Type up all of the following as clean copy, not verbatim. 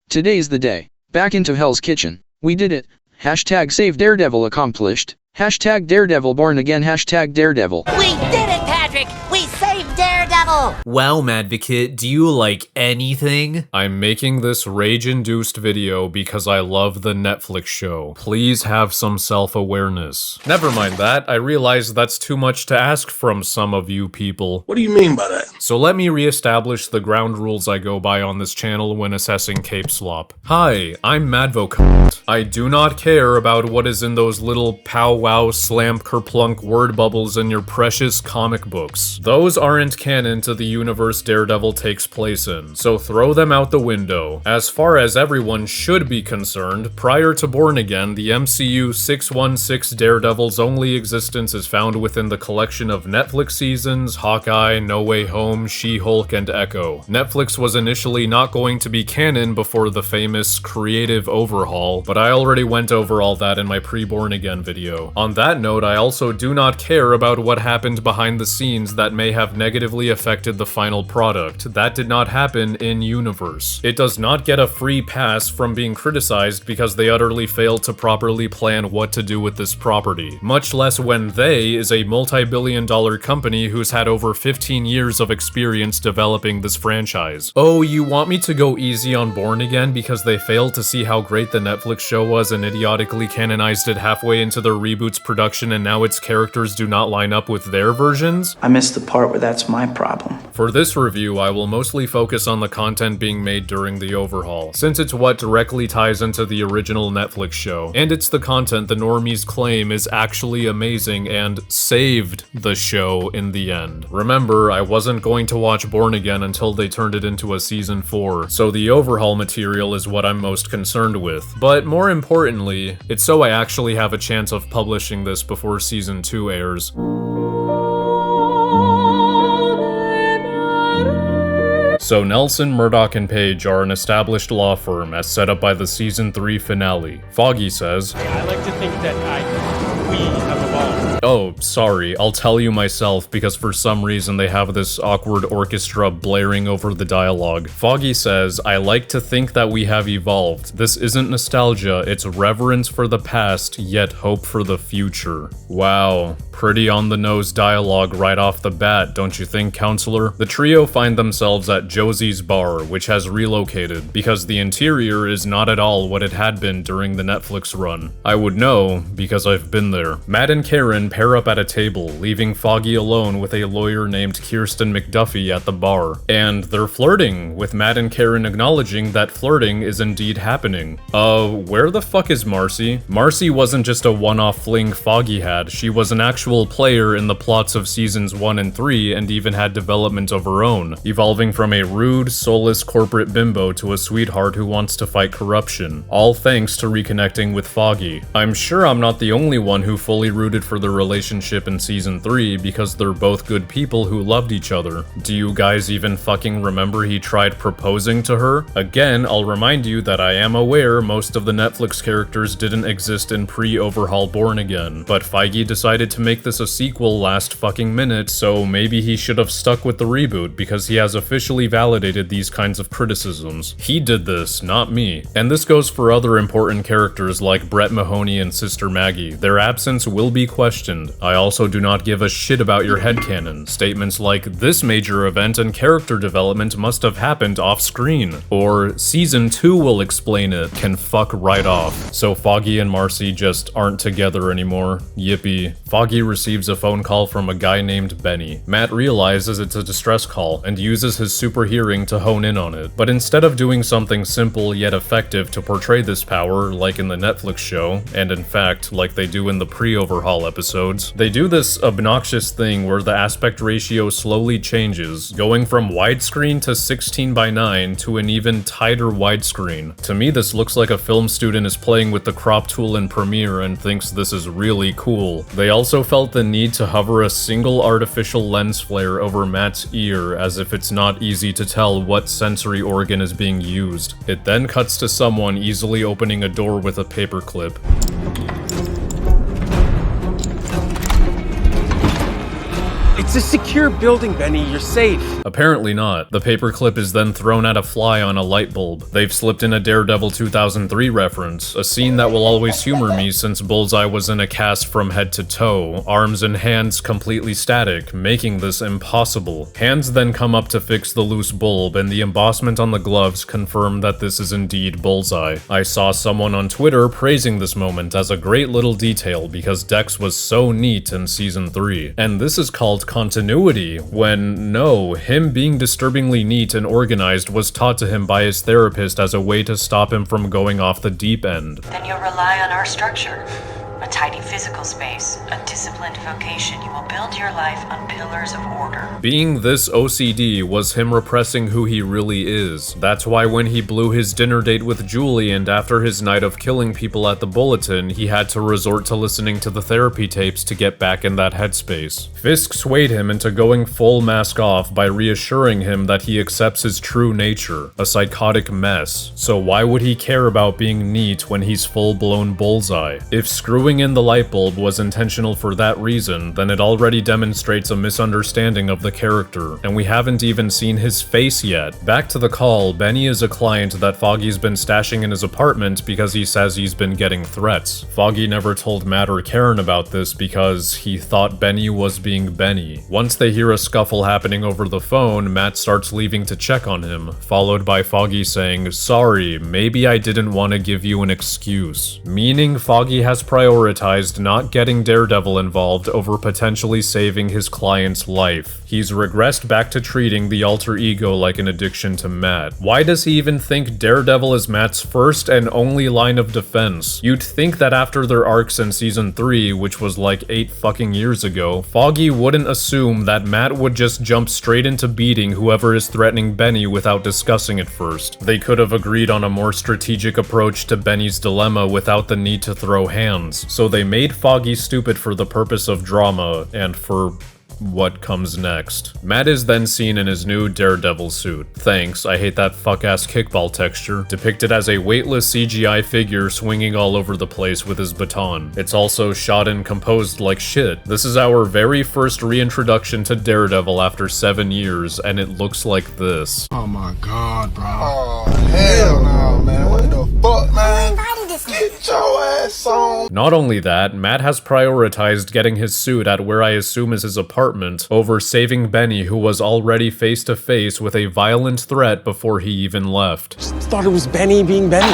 Today's the day. Back into Hell's Kitchen. We did it. Hashtag save Daredevil accomplished. Hashtag Daredevil born again. Hashtag Daredevil. We did it, Patrick! We saved Daredevil! Wow, Madvocate, do you like anything? I'm making this rage-induced video because I love the Netflix show. Please have some self-awareness. Never mind that, I realize that's too much to ask from some of you people. What do you mean by that? So let me re-establish the ground rules I go by on this channel when assessing Cape Slop. Hi, I'm Madvocate. I do not care about what is in those little pow-wow slam kerplunk word bubbles in your precious comic books. Those aren't canon to the universe Daredevil takes place in, so throw them out the window. As far as everyone should be concerned, prior to Born Again, the MCU 616 Daredevil's only existence is found within the collection of Netflix seasons, Hawkeye, No Way Home, She-Hulk, and Echo. Netflix was initially not going to be canon before the famous creative overhaul, but I already went over all that in my pre-Born Again video. On that note, I also do not care about what happened behind the scenes that may have negatively affected the final product. That did not happen in-universe. It does not get a free pass from being criticized because they utterly failed to properly plan what to do with this property. Much less when they is a multi-billion-dollar company who's had over 15 years of experience developing this franchise. Oh, you want me to go easy on Born Again because they failed to see how great the Netflix show was and idiotically canonized it halfway into their reboot's production and now its characters do not line up with their versions? I missed the part where that's my problem. For this review, I will mostly focus on the content being made during the overhaul, since it's what directly ties into the original Netflix show, and it's the content the normies claim is actually amazing and saved the show in the end. Remember, I wasn't going to watch Born Again until they turned it into a season 4, so the overhaul material is what I'm most concerned with. But more importantly, it's so I actually have a chance of publishing this before season 2 airs. So Nelson, Murdoch, and Page are an established law firm as set up by the season 3 finale. Foggy says, I like to think that we have evolved. Oh, sorry, I'll tell you myself because for some reason they have this awkward orchestra blaring over the dialogue. Foggy says, I like to think that we have evolved. This isn't nostalgia, it's reverence for the past, yet hope for the future. Wow. Pretty on-the-nose dialogue right off the bat, don't you think, Counselor? The trio find themselves at Josie's bar, which has relocated, because the interior is not at all what it had been during the Netflix run. I would know, because I've been there. Matt and Karen pair up at a table, leaving Foggy alone with a lawyer named Kirsten McDuffie at the bar. And they're flirting, with Matt and Karen acknowledging that flirting is indeed happening. Where the fuck is Marcy? Marcy wasn't just a one-off fling Foggy had, she was an actual player in the plots of seasons 1 and 3 and even had development of her own, evolving from a rude, soulless corporate bimbo to a sweetheart who wants to fight corruption, all thanks to reconnecting with Foggy. I'm sure I'm not the only one who fully rooted for their relationship in season 3 because they're both good people who loved each other. Do you guys even fucking remember he tried proposing to her? Again, I'll remind you that I am aware most of the Netflix characters didn't exist in pre-overhaul Born Again, but Feige decided to make this a sequel last fucking minute, so maybe he should have stuck with the reboot because he has officially validated these kinds of criticisms. He did this, not me. And this goes for other important characters like Brett Mahoney and Sister Maggie. Their absence will be questioned. I also do not give a shit about your headcanon. Statements like, this major event and character development must have happened off-screen, or season 2 will explain it, can fuck right off. So Foggy and Marcy just aren't together anymore. Yippee. Foggy receives a phone call from a guy named Benny. Matt realizes it's a distress call and uses his super hearing to hone in on it. But instead of doing something simple yet effective to portray this power, like in the Netflix show, and in fact, like they do in the pre-overhaul episodes, they do this obnoxious thing where the aspect ratio slowly changes, going from widescreen to 16:9 to an even tighter widescreen. To me, this looks like a film student is playing with the crop tool in Premiere and thinks this is really cool. They also felt the need to hover a single artificial lens flare over Matt's ear as if it's not easy to tell what sensory organ is being used. It then cuts to someone easily opening a door with a paperclip. It's a secure building, Benny. You're safe. Apparently not. The paperclip is then thrown at a fly on a light bulb. They've slipped in a Daredevil 2003 reference, a scene that will always humor me since Bullseye was in a cast from head to toe, arms and hands completely static, making this impossible. Hands then come up to fix the loose bulb, and the embossment on the gloves confirm that this is indeed Bullseye. I saw someone on Twitter praising this moment as a great little detail because Dex was so neat in season 3. And this is called continuity, when no, him being disturbingly neat and organized was taught to him by his therapist as a way to stop him from going off the deep end. Then you'll rely on our structure. A tidy physical space, a disciplined vocation. You will build your life on pillars of order. Being this OCD was him repressing who he really is. That's why when he blew his dinner date with Julie and after his night of killing people at the Bulletin, he had to resort to listening to the therapy tapes to get back in that headspace. Fisk swayed him into going full mask off by reassuring him that he accepts his true nature, a psychotic mess. So why would he care about being neat when he's full-blown Bullseye? If screwing in the light bulb was intentional for that reason, then it already demonstrates a misunderstanding of the character, and we haven't even seen his face yet. Back to the call, Benny is a client that Foggy's been stashing in his apartment because he says he's been getting threats. Foggy never told Matt or Karen about this because he thought Benny was being Benny. Once they hear a scuffle happening over the phone, Matt starts leaving to check on him, followed by Foggy saying, "Sorry, maybe I didn't want to give you an excuse." Meaning Foggy has prioritized not getting Daredevil involved over potentially saving his client's life. He's regressed back to treating the alter ego like an addiction to Matt. Why does he even think Daredevil is Matt's first and only line of defense? You'd think that after their arcs in season 3, which was like 8 fucking years ago, Foggy wouldn't assume that Matt would just jump straight into beating whoever is threatening Benny without discussing it first. They could have agreed on a more strategic approach to Benny's dilemma without the need to throw hands. So they made Foggy stupid for the purpose of drama, and for what comes next. Matt is then seen in his new Daredevil suit. Thanks, I hate that fuck-ass kickball texture. Depicted as a weightless CGI figure swinging all over the place with his baton. It's also shot and composed like shit. This is our very first reintroduction to Daredevil after 7 years, and it looks like this. Oh my god, bro. Oh, hell no, man. What the fuck, man? Get your ass on. Not only that, Matt has prioritized getting his suit at where I assume is his apartment over saving Benny, who was already face to face with a violent threat before he even left. Just thought it was Benny being Benny.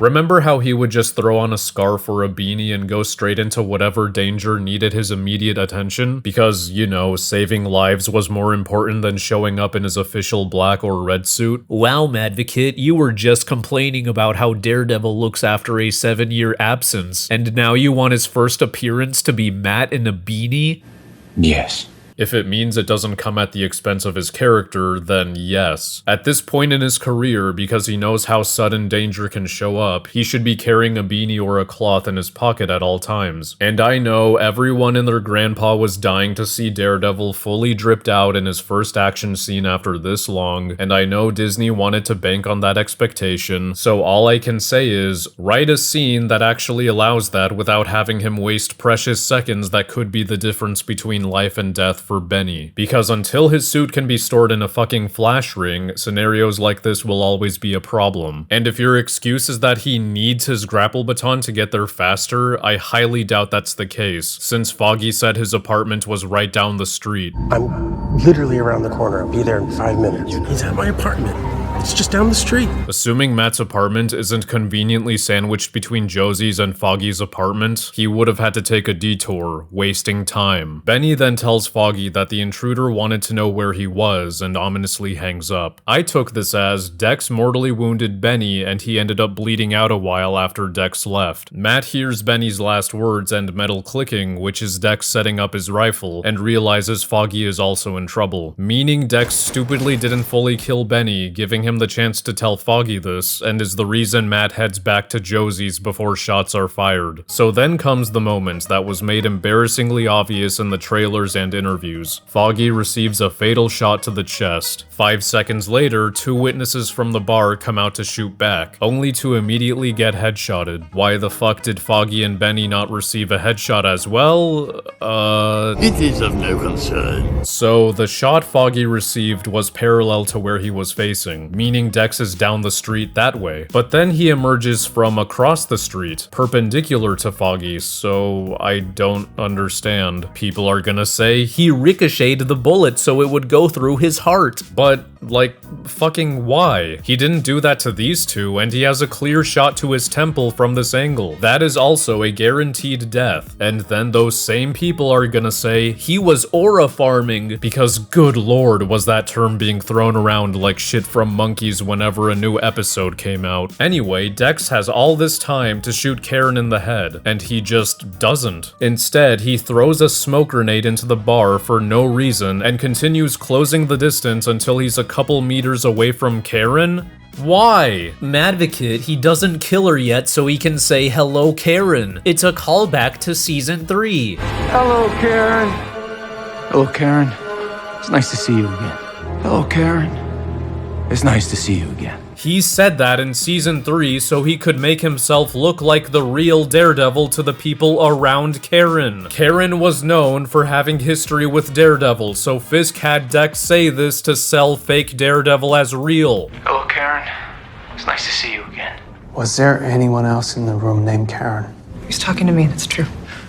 Remember how he would just throw on a scarf or a beanie and go straight into whatever danger needed his immediate attention? Because, you know, saving lives was more important than showing up in his official black or red suit? Wow, Madvocate, you were just complaining about how Daredevil looks after a 7-year absence, and now you want his first appearance to be Matt in a beanie? Yes. If it means it doesn't come at the expense of his character, then yes. At this point in his career, because he knows how sudden danger can show up, he should be carrying a beanie or a cloth in his pocket at all times. And I know everyone and their grandpa was dying to see Daredevil fully dripped out in his first action scene after this long, and I know Disney wanted to bank on that expectation, so all I can say is, write a scene that actually allows that without having him waste precious seconds that could be the difference between life and death for Benny. Because until his suit can be stored in a fucking flash ring, scenarios like this will always be a problem. And if your excuse is that he needs his grapple baton to get there faster, I highly doubt that's the case, since Foggy said his apartment was right down the street. I'm literally around the corner. I'll be there in 5 minutes. He's at my apartment. It's just down the street. Assuming Matt's apartment isn't conveniently sandwiched between Josie's and Foggy's apartment, he would have had to take a detour, wasting time. Benny then tells Foggy that the intruder wanted to know where he was and ominously hangs up. I took this as Dex mortally wounded Benny and he ended up bleeding out a while after Dex left. Matt hears Benny's last words and metal clicking, which is Dex setting up his rifle, and realizes Foggy is also in trouble. Meaning Dex stupidly didn't fully kill Benny, giving him him the chance to tell Foggy this, and is the reason Matt heads back to Josie's before shots are fired. So then comes the moment that was made embarrassingly obvious in the trailers and interviews. Foggy receives a fatal shot to the chest. 5 seconds later, 2 witnesses from the bar come out to shoot back, only to immediately get headshotted. Why the fuck did Foggy and Benny not receive a headshot as well? It is of no concern. So the shot Foggy received was parallel to where he was facing, meaning Dex is down the street that way. But then he emerges from across the street, perpendicular to Foggy, so I don't understand. People are gonna say He ricocheted the bullet so it would go through his heart. but, like, fucking why? He didn't do that to these two, and he has a clear shot to his temple from this angle. That is also a guaranteed death. And then those same people are gonna say, He was aura farming. because good lord was that term being thrown around like shit from monkeys whenever a new episode came out. Anyway, Dex has all this time to shoot Karen in the head, and he just doesn't. Instead, he throws a smoke grenade into the bar for no reason and continues closing the distance until he's a couple meters away from Karen? Why? Madvocate, he doesn't kill her yet so he can say hello Karen. It's a callback to season 3. Hello, Karen. Hello, Karen. It's nice to see you again. Hello, Karen. It's nice to see you again. He said that in season 3 so he could make himself look like the real Daredevil to the people around Karen. Karen was known for having history with Daredevil, so Fisk had Dex say this to sell fake Daredevil as real. Hello, Karen. It's nice to see you again. Was there anyone else in the room named Karen? He's talking to me, that's true.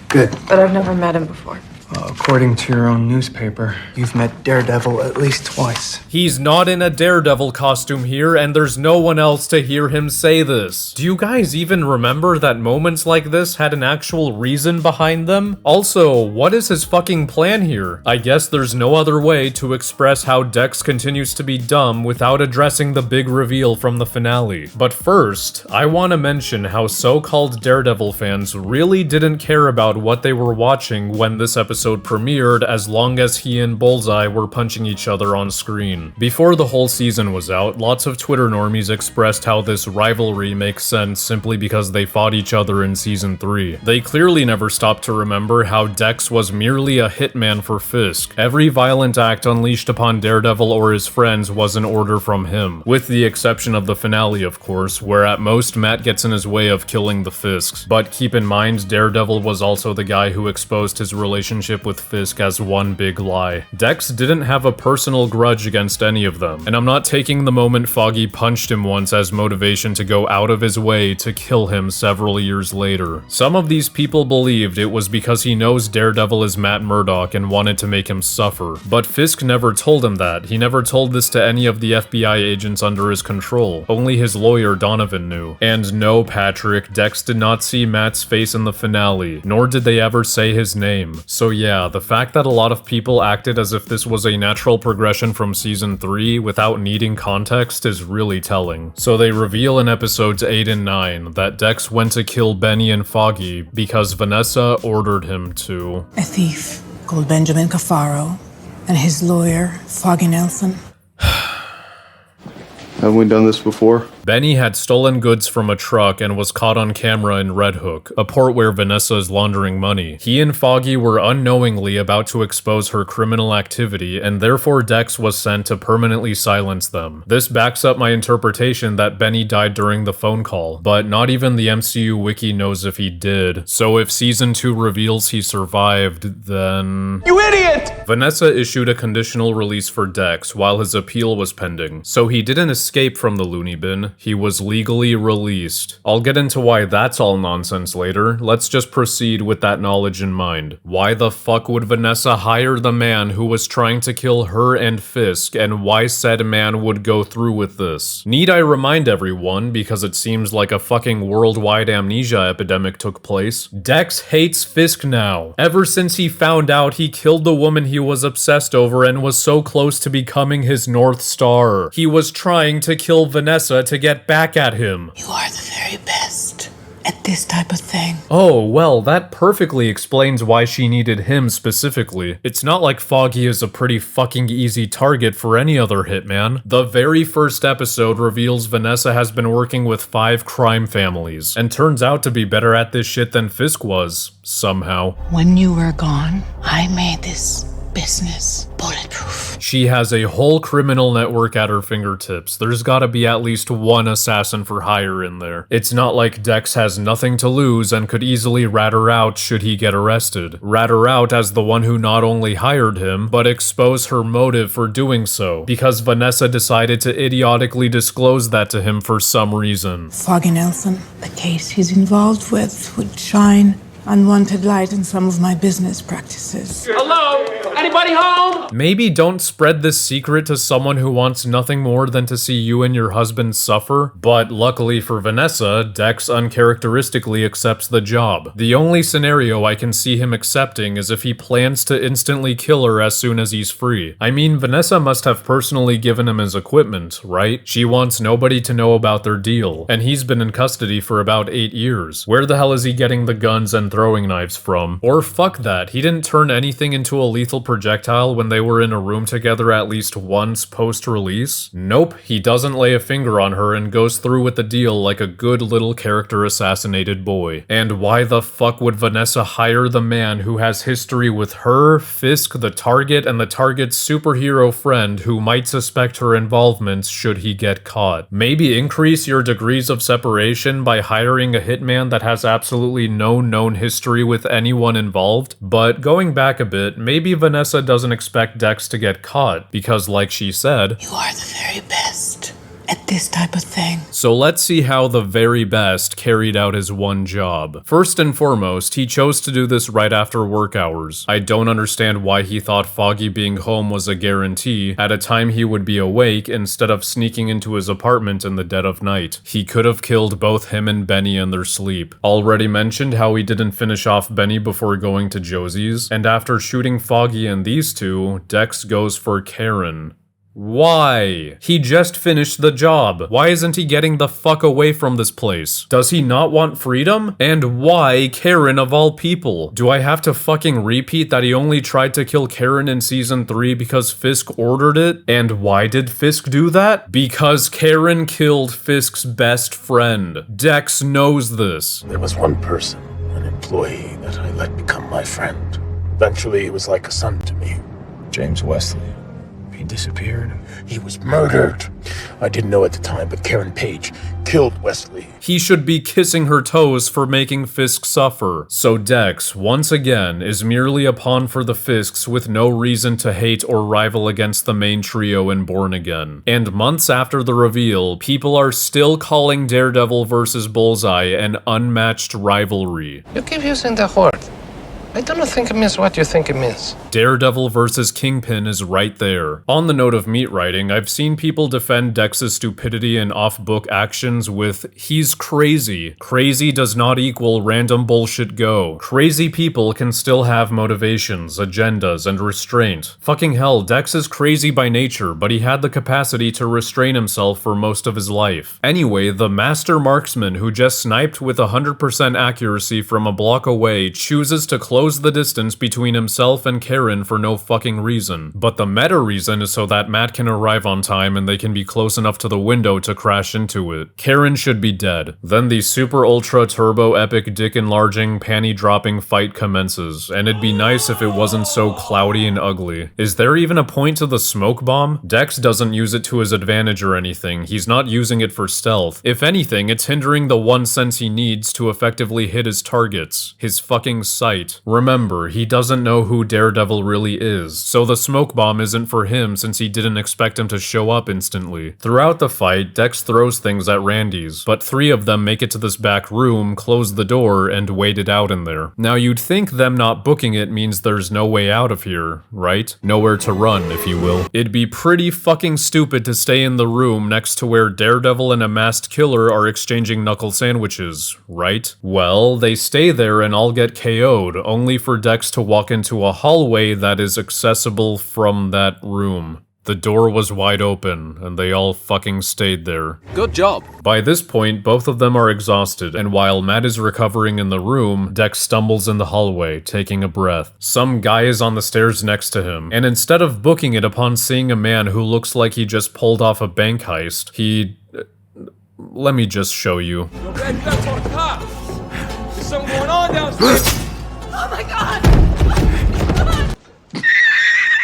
Good. But I've never met him before. According to your own newspaper, you've met Daredevil at least twice. He's not in a Daredevil costume here, and there's no one else to hear him say this. Do you guys even remember that moments like this had an actual reason behind them? Also, what is his fucking plan here? I guess there's no other way to express how Dex continues to be dumb without addressing the big reveal from the finale. But first, I want to mention how so-called Daredevil fans really didn't care about what they were watching when this episode premiered, as long as he and Bullseye were punching each other on screen. Before the whole season was out, lots of Twitter normies expressed how this rivalry makes sense simply because they fought each other in season 3. They clearly never stopped to remember how Dex was merely a hitman for Fisk. Every violent act unleashed upon Daredevil or his friends was an order from him, with the exception of the finale, of course, where at most Matt gets in his way of killing the Fisks. But keep in mind, Daredevil was also the guy who exposed his relationship with Fisk as one big lie. Dex didn't have a personal grudge against any of them, and I'm not taking the moment Foggy punched him once as motivation to go out of his way to kill him several years later. Some of these people believed it was because he knows Daredevil is Matt Murdock and wanted to make him suffer, but Fisk never told him that. He never told this to any of the FBI agents under his control. Only his lawyer Donovan knew. And no, Patrick, Dex did not see Matt's face in the finale, nor did they ever say his name. So yeah, the fact that a lot of people acted as if this was a natural progression from season 3 without needing context is really telling. So they reveal in episodes 8 and 9 that Dex went to kill Benny and Foggy because Vanessa ordered him to. A thief called Benjamin Cafaro and his lawyer, Foggy Nelson. Haven't we done this before? Benny had stolen goods from a truck and was caught on camera in Red Hook, a port where Vanessa is laundering money. He and Foggy were unknowingly about to expose her criminal activity, and therefore Dex was sent to permanently silence them. This backs up my interpretation that Benny died during the phone call, but not even the MCU wiki knows if he did. So if season 2 reveals he survived, then... You idiot! Vanessa issued a conditional release for Dex while his appeal was pending, so he didn't escape from the loony bin. He was legally released. I'll get into why that's all nonsense later. Let's just proceed with that knowledge in mind. Why the fuck would Vanessa hire the man who was trying to kill her and Fisk, and why said man would go through with this? Need I remind everyone, because it seems like a fucking worldwide amnesia epidemic took place? Dex hates Fisk now. Ever since he found out he killed the woman he was obsessed over and was so close to becoming his North Star. He was trying to kill Vanessa to get back at him. You are the very best, at this type of thing. Oh, well, that perfectly explains why she needed him specifically. It's not like Foggy is a pretty fucking easy target for any other hitman. The very first episode reveals Vanessa has been working with 5 crime families, and turns out to be better at this shit than Fisk was, somehow. When you were gone, I made this business bulletproof. She has a whole criminal network at her fingertips. There's gotta be at least one assassin for hire in there. It's not like Dex has nothing to lose and could easily rat her out should he get arrested. Rat her out as the one who not only hired him, but expose her motive for doing so, because Vanessa decided to idiotically disclose that to him for some reason. Foggy Nelson, the case he's involved with would shine unwanted light in some of my business practices. Hello? Anybody home? Maybe don't spread this secret to someone who wants nothing more than to see you and your husband suffer, but luckily for Vanessa, Dex uncharacteristically accepts the job. The only scenario I can see him accepting is if he plans to instantly kill her as soon as he's free. I mean, Vanessa must have personally given him his equipment, right? She wants nobody to know about their deal, and he's been in custody for about 8 years. Where the hell is he getting the guns and throwing knives from? Or fuck that, he didn't turn anything into a lethal projectile when they were in a room together at least once post-release? Nope, he doesn't lay a finger on her and goes through with the deal like a good little character assassinated boy. And why the fuck would Vanessa hire the man who has history with her, Fisk, the target, and the target's superhero friend who might suspect her involvement should he get caught? Maybe increase your degrees of separation by hiring a hitman that has absolutely no known history with anyone involved, but going back a bit, maybe Vanessa doesn't expect Dex to get caught, because like she said, You are the very best at this type of thing. So let's see how the very best carried out his one job. First and foremost, he chose to do this right after work hours. I don't understand why he thought Foggy being home was a guarantee at a time he would be awake instead of sneaking into his apartment in the dead of night. He could have killed both him and Benny in their sleep. Already mentioned how he didn't finish off Benny before going to Josie's, and after shooting Foggy and these two, Dex goes for Karen. Why? He just finished the job. Why isn't he getting the fuck away from this place? Does he not want freedom? And why Karen of all people? Do I have to fucking repeat that he only tried to kill Karen in season 3 because Fisk ordered it? And why did Fisk do that? Because Karen killed Fisk's best friend. Dex knows this. There was one person, an employee, that I let become my friend. Eventually, he was like a son to me. James Wesley. He disappeared. He was murdered. I didn't know at the time, but Karen Page killed Wesley. He should be kissing her toes for making Fisk suffer. So Dex, once again, is merely a pawn for the Fisks with no reason to hate or rival against the main trio in Born Again. And months after the reveal, people are still calling Daredevil vs. Bullseye an unmatched rivalry. You keep using the word. I don't think it means what you think it means. Daredevil vs. Kingpin is right there. On the note of meat writing, I've seen people defend Dex's stupidity and off-book actions with, he's crazy. Crazy does not equal random bullshit go. Crazy people can still have motivations, agendas, and restraint. Fucking hell, Dex is crazy by nature, but he had the capacity to restrain himself for most of his life. Anyway, the master marksman who just sniped with 100% accuracy from a block away chooses to close the distance between himself and Karen for no fucking reason. But the meta reason is so that Matt can arrive on time and they can be close enough to the window to crash into it. Karen should be dead. Then the super ultra turbo epic dick enlarging panty dropping fight commences, and it'd be nice if it wasn't so cloudy and ugly. Is there even a point to the smoke bomb? Dex doesn't use it to his advantage or anything. He's not using it for stealth. If anything, it's hindering the one sense he needs to effectively hit his targets. His fucking sight. Remember, he doesn't know who Daredevil really is, so the smoke bomb isn't for him since he didn't expect him to show up instantly. Throughout the fight, Dex throws things at Randy's, but 3 of them make it to this back room, close the door, and wait it out in there. Now you'd think them not booking it means there's no way out of here, right? Nowhere to run, if you will. It'd be pretty fucking stupid to stay in the room next to where Daredevil and a masked killer are exchanging knuckle sandwiches, right? Well, they stay there and all get KO'd, only for Dex to walk into a hallway that is accessible from that room. The door was wide open, and they all fucking stayed there. Good job. By this point, both of them are exhausted, and while Matt is recovering in the room, Dex stumbles in the hallway, taking a breath. Some guy is on the stairs next to him, and instead of booking it upon seeing a man who looks like he just pulled off a bank heist, he... let me just show you. Yo, man, you gotta call the cops. There's something going on downstairs. Oh my god!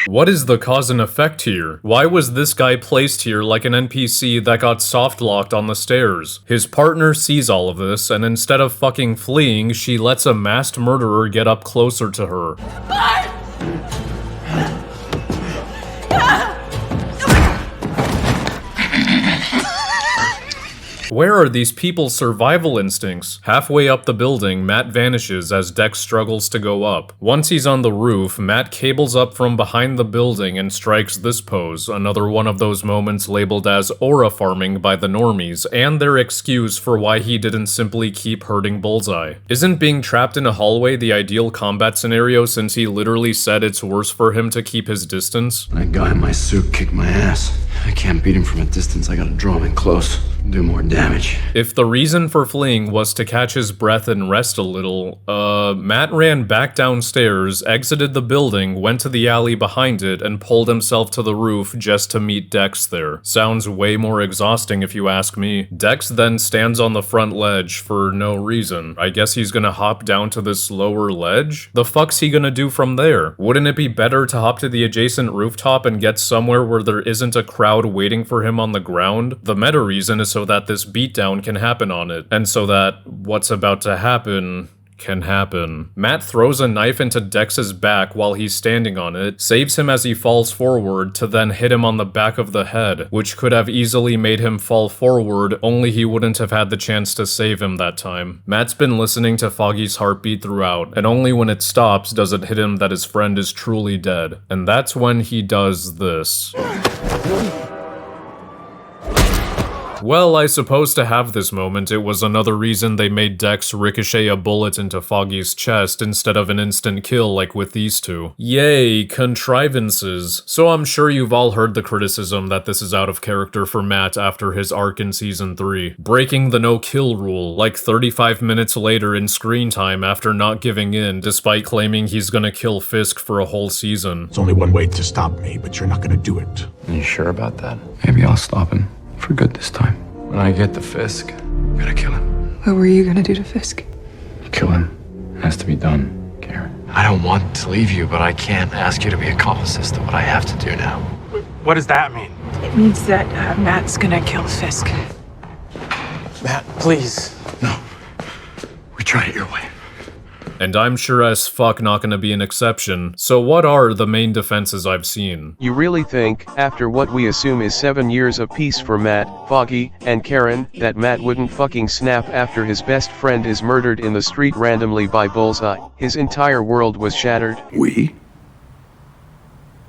What is the cause and effect here? Why was this guy placed here like an NPC that got soft-locked on the stairs? His partner sees all of this, and instead of fucking fleeing, she lets a masked murderer get up closer to her. Where are these people's survival instincts? Halfway up the building, Matt vanishes as Dex struggles to go up. Once he's on the roof, Matt cables up from behind the building and strikes this pose, another one of those moments labeled as aura farming by the normies, and their excuse for why he didn't simply keep hurting Bullseye. Isn't being trapped in a hallway the ideal combat scenario since he literally said it's worse for him to keep his distance? That guy in my suit kicked my ass. I can't beat him from a distance. I gotta draw him in close. Do more damage. If the reason for fleeing was to catch his breath and rest a little, Matt ran back downstairs, exited the building, went to the alley behind it, and pulled himself to the roof just to meet Dex there. Sounds way more exhausting if you ask me. Dex then stands on the front ledge for no reason. I guess he's gonna hop down to this lower ledge? The fuck's he gonna do from there? Wouldn't it be better to hop to the adjacent rooftop and get somewhere where there isn't a crowd waiting for him on the ground? The meta reason is so that this beatdown can happen on it, and so that what's about to happen can happen. Matt throws a knife into Dex's back while he's standing on it, saves him as he falls forward to then hit him on the back of the head, which could have easily made him fall forward, only he wouldn't have had the chance to save him that time. Matt's been listening to Foggy's heartbeat throughout, and only when it stops does it hit him that his friend is truly dead. And that's when he does this. Well, I suppose to have this moment, it was another reason they made Dex ricochet a bullet into Foggy's chest instead of an instant kill like with these two. Yay, contrivances. So I'm sure you've all heard the criticism that this is out of character for Matt after his arc in Season 3. Breaking the no-kill rule, like 35 minutes later in screen time after not giving in, despite claiming he's gonna kill Fisk for a whole season. There's only one way to stop me, but you're not gonna do it. Are you sure about that? Maybe I'll stop him. For good this time. When I get to Fisk, I'm gonna kill him. What were you gonna do to Fisk? Kill him. It has to be done, Karen. I don't want to leave you, but I can't ask you to be accomplices to what I have to do now. What does that mean? It means that Matt's gonna kill Fisk. Matt, please. No. We try it your way. And I'm sure as fuck not gonna be an exception, so what are the main defenses I've seen? You really think, after what we assume is 7 years of peace for Matt, Foggy, and Karen, that Matt wouldn't fucking snap after his best friend is murdered in the street randomly by Bullseye? His entire world was shattered. We?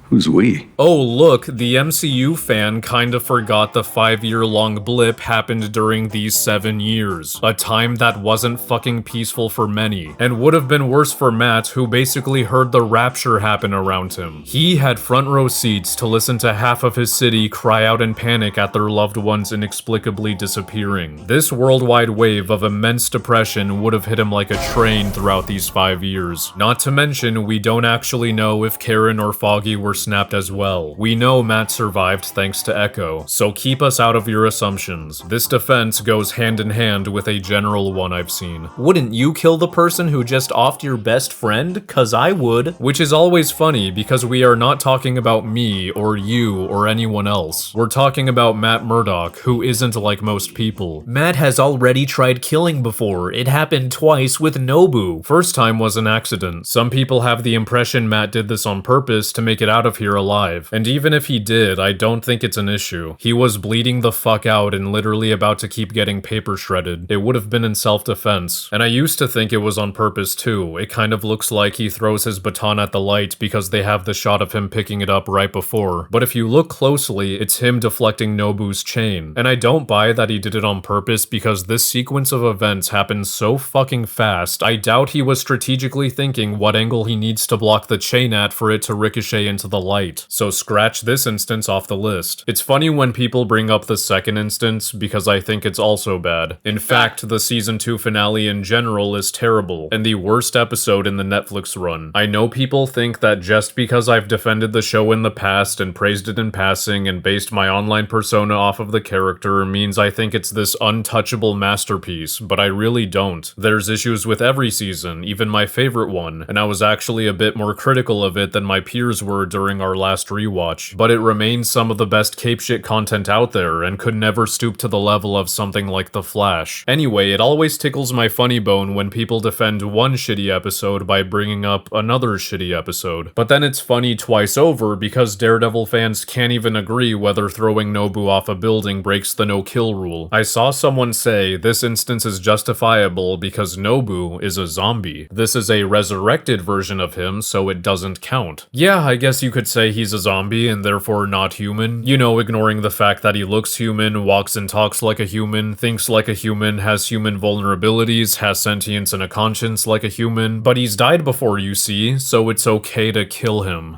Who's we? Oh look, the MCU fan kinda forgot the 5-year-long blip happened during these 7 years. A time that wasn't fucking peaceful for many, and would have been worse for Matt, who basically heard the rapture happen around him. He had front row seats to listen to half of his city cry out in panic at their loved ones inexplicably disappearing. This worldwide wave of immense depression would have hit him like a train throughout these 5 years. Not to mention, we don't actually know if Karen or Foggy were snapped as well. We know Matt survived thanks to Echo, so keep us out of your assumptions. This defense goes hand in hand with a general one I've seen. Wouldn't you kill the person who just offed your best friend? 'Cause I would. Which is always funny because we are not talking about me or you or anyone else. We're talking about Matt Murdock, who isn't like most people. Matt has already tried killing before. It happened twice with Nobu. First time was an accident. Some people have the impression Matt did this on purpose to make it out of here alive. And even if he did, I don't think it's an issue. He was bleeding the fuck out and literally about to keep getting paper shredded. It would have been in self-defense. And I used to think it was on purpose too. It kind of looks like he throws his baton at the light because they have the shot of him picking it up right before. But if you look closely, it's him deflecting Nobu's chain. And I don't buy that he did it on purpose because this sequence of events happened so fucking fast, I doubt he was strategically thinking what angle he needs to block the chain at for it to ricochet into the light, so scratch this instance off the list. It's funny when people bring up the second instance because I think it's also bad. In fact, the season 2 finale in general is terrible, and the worst episode in the Netflix run. I know people think that just because I've defended the show in the past and praised it in passing and based my online persona off of the character means I think it's this untouchable masterpiece, but I really don't. There's issues with every season, even my favorite one, and I was actually a bit more critical of it than my peers were during our last rewatch, but it remains some of the best cape shit content out there and could never stoop to the level of something like The Flash. Anyway, it always tickles my funny bone when people defend one shitty episode by bringing up another shitty episode. But then it's funny twice over because Daredevil fans can't even agree whether throwing Nobu off a building breaks the no-kill rule. I saw someone say this instance is justifiable because Nobu is a zombie. This is a resurrected version of him, so it doesn't count. Yeah, I guess you could say he's a zombie and therefore not human. You know, ignoring the fact that he looks human, walks and talks like a human, thinks like a human, has human vulnerabilities, has sentience and a conscience like a human, but he's died before, you see, so it's okay to kill him.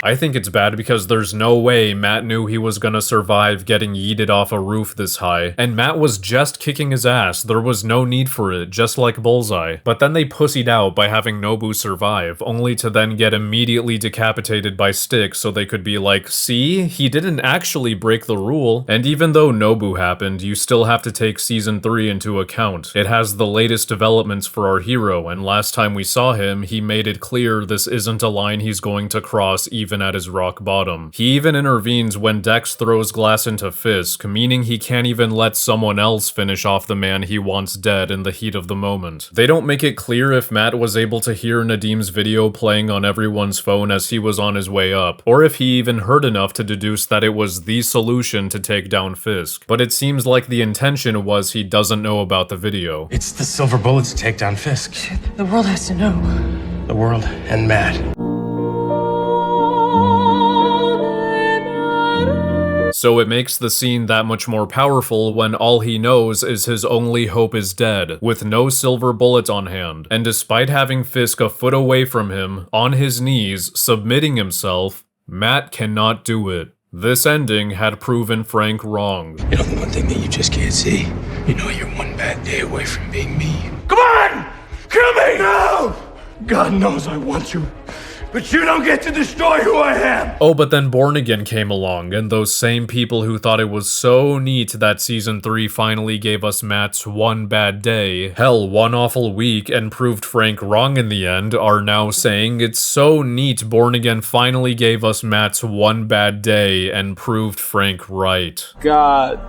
I think it's bad because there's no way Matt knew he was gonna survive getting yeeted off a roof this high, and Matt was just kicking his ass, there was no need for it, just like Bullseye. But then they pussied out by having Nobu survive, only to then get immediately decapitated by sticks so they could be like, see, he didn't actually break the rule. And even though Nobu happened, you still have to take season 3 into account. It has the latest developments for our hero, and last time we saw him, he made it clear this isn't a line he's going to cross even at his rock bottom. He even intervenes when Dex throws glass into Fisk, meaning he can't even let someone else finish off the man he wants dead in the heat of the moment. They don't make it clear if Matt was able to hear Nadim's video playing on everyone's phone as he was on his way up, or if he even heard enough to deduce that it was the solution to take down Fisk. But it seems like the intention was he doesn't know about the video. It's the silver bullets to take down Fisk. Shit, the world has to know. The world and Matt. So it makes the scene that much more powerful when all he knows is his only hope is dead, with no silver bullet on hand. And despite having Fisk a foot away from him, on his knees, submitting himself, Matt cannot do it. This ending had proven Frank wrong. You know the one thing that you just can't see? You know you're one bad day away from being me. Come on! Kill me! No! God knows I want you. But you don't get to destroy who I am! Oh, but then Born Again came along, and those same people who thought it was so neat that season 3 finally gave us Matt's one bad day, hell, one awful week, and proved Frank wrong in the end, are now saying it's so neat Born Again finally gave us Matt's one bad day and proved Frank right. God,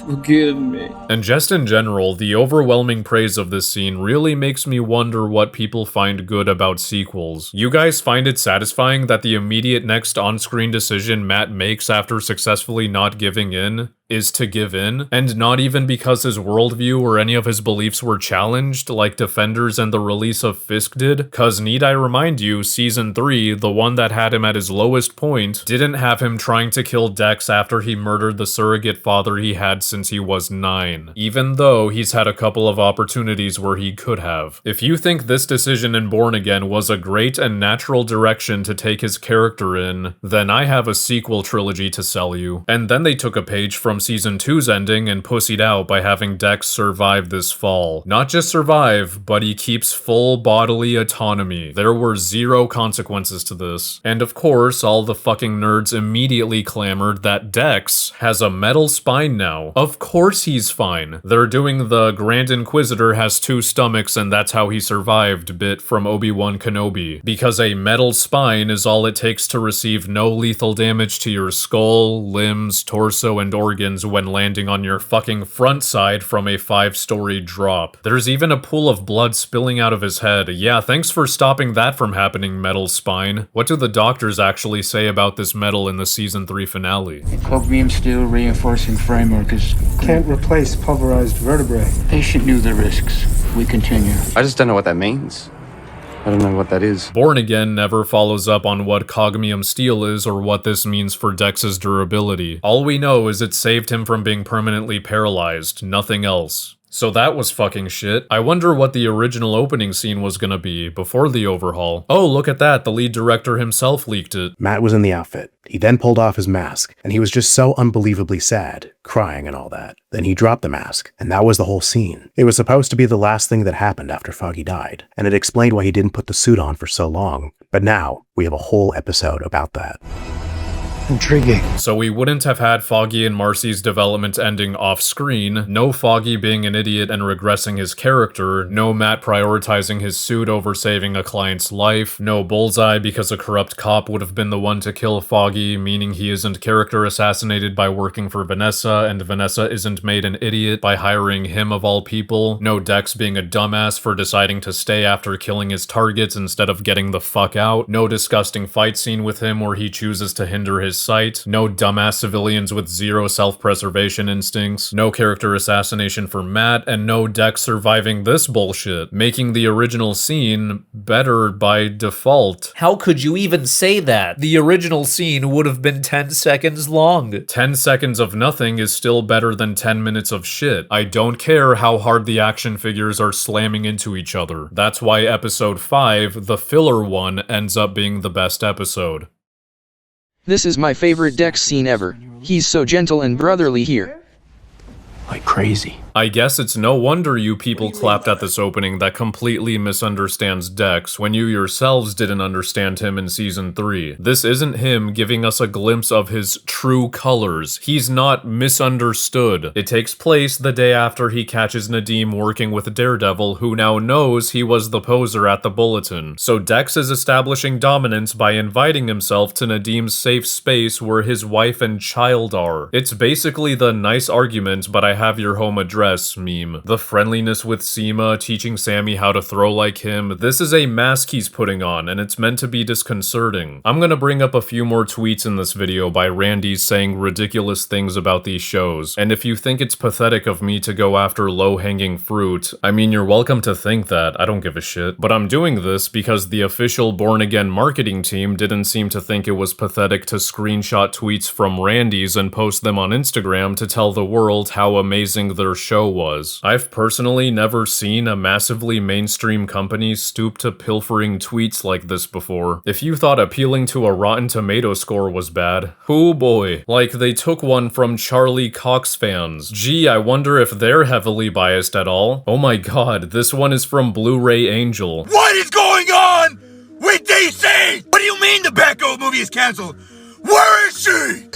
forgive me. And just in general, the overwhelming praise of this scene really makes me wonder what people find good about sequels. You guys find it satisfying that the immediate next on-screen decision Matt makes after successfully not giving in is to give in, and not even because his worldview or any of his beliefs were challenged, like Defenders and the release of Fisk did? Cause need I remind you, season 3, the one that had him at his lowest point, didn't have him trying to kill Dex after he murdered the surrogate father he had since he was 9, even though he's had a couple of opportunities where he could have. If you think this decision in Born Again was a great and natural direction to take his character in, then I have a sequel trilogy to sell you. And then they took a page from season 2's ending and pussied out by having Dex survive this fall. Not just survive, but he keeps full bodily autonomy. There were zero consequences to this. And of course, all the fucking nerds immediately clamored that Dex has a metal spine now. Of course he's fine. They're doing the Grand Inquisitor has 2 stomachs and that's how he survived bit from Obi-Wan Kenobi. Because a metal spine is all it takes to receive no lethal damage to your skull, limbs, torso, and organs when landing on your fucking front side from a 5-story drop. There's even a pool of blood spilling out of his head. Yeah, thanks for stopping that from happening, metal spine. What do the doctors actually say about this metal in the season 3 finale? Chromium steel reinforcing framework is... Can't replace pulverized vertebrae. Patient knew the risks. We continue. I just don't know what that means. I don't know what that is. Born Again never follows up on what cogmium steel is or what this means for Dex's durability. All we know is it saved him from being permanently paralyzed, nothing else. So that was fucking shit. I wonder what the original opening scene was gonna be before the overhaul. Oh, look at that, the lead director himself leaked it. Matt was in the outfit. He then pulled off his mask, and he was just so unbelievably sad, crying and all that. Then he dropped the mask, and that was the whole scene. It was supposed to be the last thing that happened after Foggy died, and it explained why he didn't put the suit on for so long. But now, we have a whole episode about that. Intriguing. So we wouldn't have had Foggy and Marcy's development ending off-screen, no Foggy being an idiot and regressing his character, no Matt prioritizing his suit over saving a client's life, no Bullseye because a corrupt cop would have been the one to kill Foggy, meaning he isn't character assassinated by working for Vanessa, and Vanessa isn't made an idiot by hiring him of all people, no Dex being a dumbass for deciding to stay after killing his targets instead of getting the fuck out, no disgusting fight scene with him where he chooses to hinder his sight, no dumbass civilians with zero self-preservation instincts, no character assassination for Matt, and no Dex surviving this bullshit, making the original scene better by default. How could you even say that? The original scene would have been 10 seconds long. 10 seconds of nothing is still better than 10 minutes of shit. I don't care how hard the action figures are slamming into each other. That's why episode 5, the filler one, ends up being the best episode. This is my favorite Dex scene ever. He's so gentle and brotherly here. Like crazy. I guess it's no wonder you people clapped at this opening that completely misunderstands Dex when you yourselves didn't understand him in season 3. This isn't him giving us a glimpse of his true colors. He's not misunderstood. It takes place the day after he catches Nadeem working with Daredevil, who now knows he was the poser at the Bulletin. So Dex is establishing dominance by inviting himself to Nadeem's safe space where his wife and child are. It's basically the nice argument, but I have your home address meme. The friendliness with Seema, teaching Sammy how to throw like him. This is a mask he's putting on, and it's meant to be disconcerting. I'm gonna bring up a few more tweets in this video by Randy's saying ridiculous things about these shows, and if you think it's pathetic of me to go after low-hanging fruit, I mean, you're welcome to think that, I don't give a shit. But I'm doing this because the official Born Again marketing team didn't seem to think it was pathetic to screenshot tweets from Randy's and post them on Instagram to tell the world how amazing their show was. I've personally never seen a massively mainstream company stoop to pilfering tweets like this before. If you thought appealing to a Rotten Tomato score was bad, oh boy. Like they took one from Charlie Cox fans. Gee, I wonder if they're heavily biased at all. Oh my god, this one is from Blu-ray Angel. What is going on with DC? What do you mean the Batgirl movie is canceled? Where is she?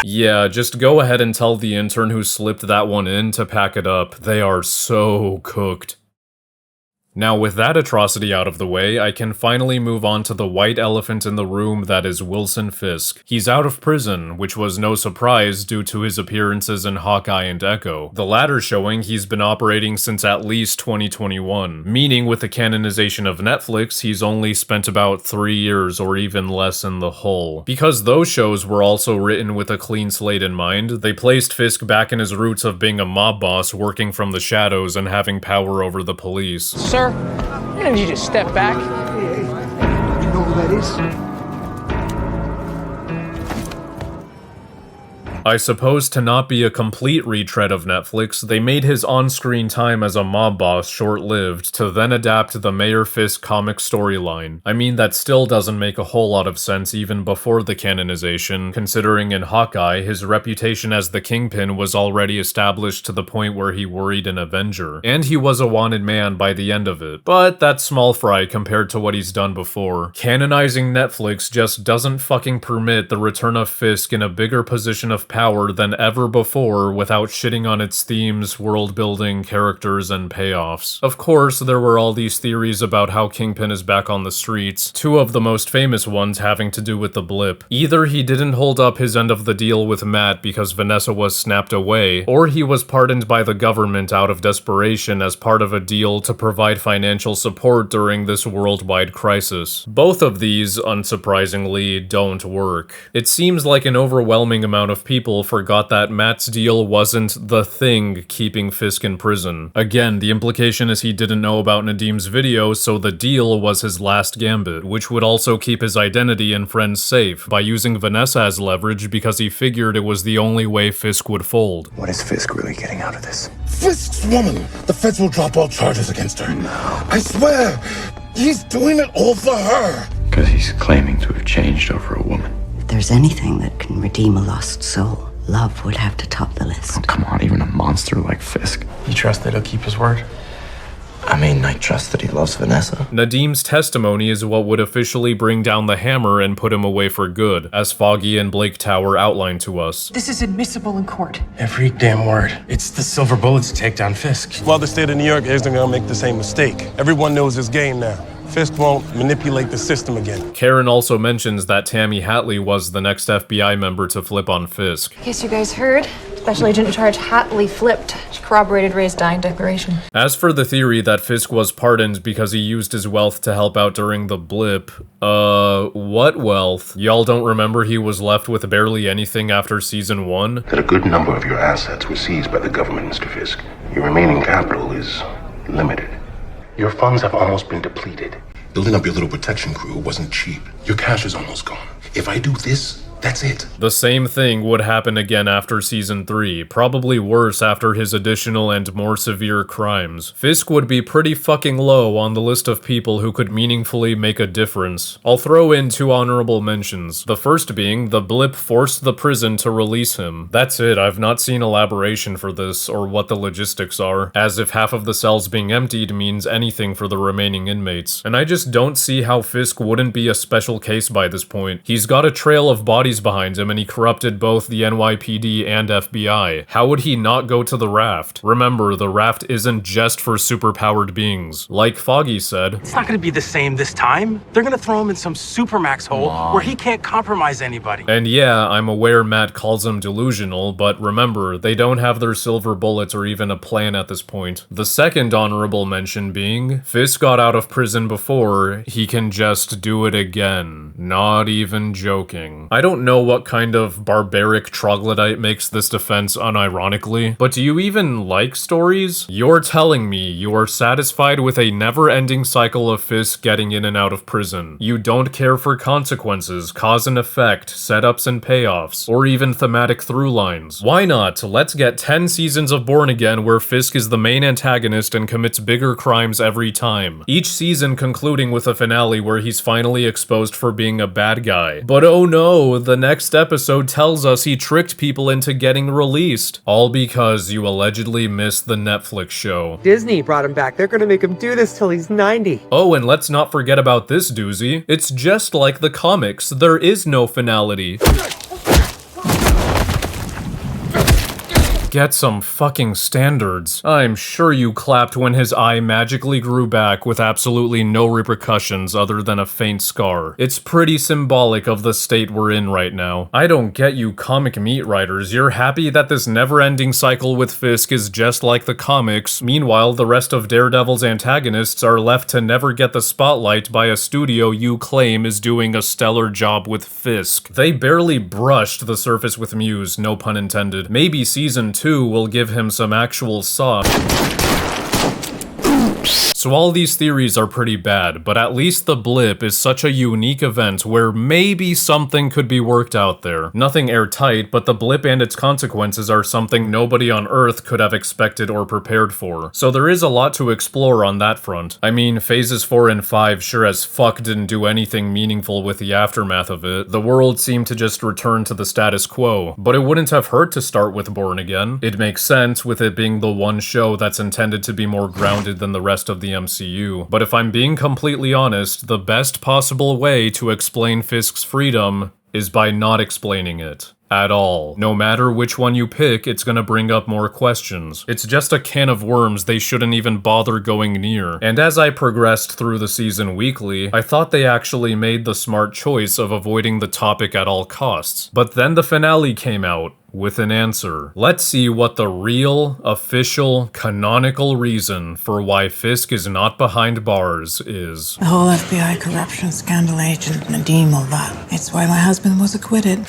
Yeah, just go ahead and tell the intern who slipped that one in to pack it up. They are so cooked. Now with that atrocity out of the way, I can finally move on to the white elephant in the room that is Wilson Fisk. He's out of prison, which was no surprise due to his appearances in Hawkeye and Echo. The latter showing he's been operating since at least 2021, meaning with the canonization of Netflix, he's only spent about 3 years or even less in the hole. Because those shows were also written with a clean slate in mind, they placed Fisk back in his roots of being a mob boss working from the shadows and having power over the police. Sir, I need you to step back. You know who that is? I suppose to not be a complete retread of Netflix, they made his on-screen time as a mob boss short-lived to then adapt the Mayor Fisk comic storyline. I mean, that still doesn't make a whole lot of sense even before the canonization, considering in Hawkeye, his reputation as the Kingpin was already established to the point where he worried an Avenger, and he was a wanted man by the end of it. But that's small fry compared to what he's done before. Canonizing Netflix just doesn't fucking permit the return of Fisk in a bigger position of power than ever before without shitting on its themes, world building, characters, and payoffs. Of course, there were all these theories about how Kingpin is back on the streets, 2 of the most famous ones having to do with the blip. Either he didn't hold up his end of the deal with Matt because Vanessa was snapped away, or he was pardoned by the government out of desperation as part of a deal to provide financial support during this worldwide crisis. Both of these, unsurprisingly, don't work. It seems like an overwhelming amount of people people forgot that Matt's deal wasn't the thing keeping Fisk in prison. Again, the implication is he didn't know about Nadim's video, so the deal was his last gambit, which would also keep his identity and friends safe by using Vanessa as leverage because he figured it was the only way Fisk would fold. What is Fisk really getting out of this? Fisk's woman. The feds will drop all charges against her. No. I swear, he's doing it all for her. Because he's claiming to have changed over a woman. If there's anything that can redeem a lost soul, love would have to top the list. Oh, come on, even a monster like Fisk. You trust that he'll keep his word? I mean, I trust that he loves Vanessa. Nadim's testimony is what would officially bring down the hammer and put him away for good, as Foggy and Blake Tower outlined to us. This is admissible in court. Every damn word. It's the silver bullet to take down Fisk. Well, the state of New York isn't gonna make the same mistake. Everyone knows his game now. Fisk won't manipulate the system again. Karen also mentions that Tammy Hatley was the next FBI member to flip on Fisk. In case you guys heard, Special Agent in Charge Hatley flipped. She corroborated Ray's dying declaration. As for the theory that Fisk was pardoned because he used his wealth to help out during the blip, what wealth? Y'all don't remember he was left with barely anything after season 1? That a good number of your assets were seized by the government, Mr. Fisk. Your remaining capital is limited. Your funds have almost been depleted. Building up your little protection crew wasn't cheap. Your cash is almost gone. If I do this, that's it. The same thing would happen again after season 3, probably worse after his additional and more severe crimes. Fisk would be pretty fucking low on the list of people who could meaningfully make a difference. I'll throw in 2 honorable mentions. The first being, the blip forced the prison to release him. That's it, I've not seen elaboration for this, or what the logistics are, as if half of the cells being emptied means anything for the remaining inmates. And I just don't see how Fisk wouldn't be a special case by this point. He's got a trail of bodies behind him and he corrupted both the NYPD and FBI. How would he not go to the raft? Remember, the raft isn't just for superpowered beings. Like Foggy said, It's not gonna be the same this time. They're gonna throw him in some supermax hole where he can't compromise anybody. And yeah, I'm aware Matt calls him delusional, but remember, they don't have their silver bullets or even a plan at this point. The second honorable mention being, Fisk got out of prison before, he can just do it again. Not even joking. I don't know what kind of barbaric troglodyte makes this defense unironically, but do you even like stories? You're telling me you are satisfied with a never-ending cycle of Fisk getting in and out of prison. You don't care for consequences, cause and effect, setups and payoffs, or even thematic through lines. Why not? Let's get 10 seasons of Born Again where Fisk is the main antagonist and commits bigger crimes every time. Each season concluding with a finale where he's finally exposed for being a bad guy. But oh no, the next episode tells us he tricked people into getting released. All because you allegedly missed the Netflix show. Disney brought him back. They're gonna make him do this till he's 90. Oh, and let's not forget about this doozy. It's just like the comics. There is no finality. Get some fucking standards. I'm sure you clapped when his eye magically grew back with absolutely no repercussions other than a faint scar. It's pretty symbolic of the state we're in right now. I don't get you comic meat writers. You're happy that this never-ending cycle with Fisk is just like the comics. Meanwhile, the rest of Daredevil's antagonists are left to never get the spotlight by a studio you claim is doing a stellar job with Fisk. They barely brushed the surface with Muse, no pun intended. Maybe season 2 will give him some actual sauce. So all these theories are pretty bad, but at least the blip is such a unique event where maybe something could be worked out there. Nothing airtight, but the blip and its consequences are something nobody on Earth could have expected or prepared for. So there is a lot to explore on that front. I mean, phases 4 and 5 sure as fuck didn't do anything meaningful with the aftermath of it. The world seemed to just return to the status quo, but it wouldn't have hurt to start with Born Again. It makes sense with it being the one show that's intended to be more grounded than the rest of the MCU, but if I'm being completely honest, the best possible way to explain Fisk's freedom is by not explaining it. At all. No matter which one you pick, it's gonna bring up more questions. It's just a can of worms they shouldn't even bother going near. And as I progressed through the season weekly, I thought they actually made the smart choice of avoiding the topic at all costs. But then the finale came out with an answer. Let's see what the real, official, canonical reason for why Fisk is not behind bars is. The whole FBI corruption scandal, Agent Nadim, all that. It's why my husband was acquitted.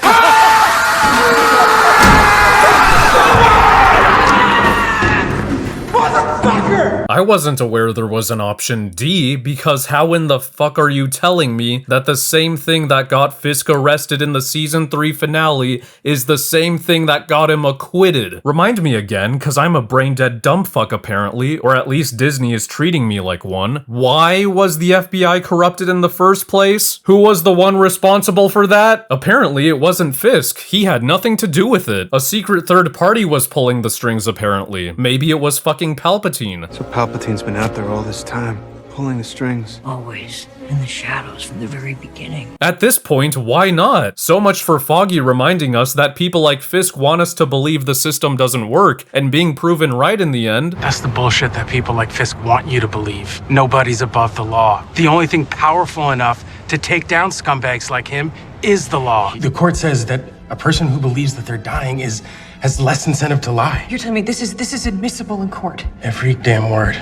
I wasn't aware there was an option D, because how in the fuck are you telling me that the same thing that got Fisk arrested in the season 3 finale is the same thing that got him acquitted? Remind me again, cause I'm a brain dead dumb fuck apparently, or at least Disney is treating me like one. Why was the FBI corrupted in the first place? Who was the one responsible for that? Apparently it wasn't Fisk. He had nothing to do with it. A secret third party was pulling the strings apparently. Maybe it was fucking Palpatine. So Palpatine's been out there all this time, pulling the strings. Always in the shadows from the very beginning. At this point, why not? So much for Foggy reminding us that people like Fisk want us to believe the system doesn't work, and being proven right in the end. That's the bullshit that people like Fisk want you to believe. Nobody's above the law. The only thing powerful enough to take down scumbags like him is the law. The court says that a person who believes that they're dying has less incentive to lie. You're telling me this is admissible in court? Every damn word.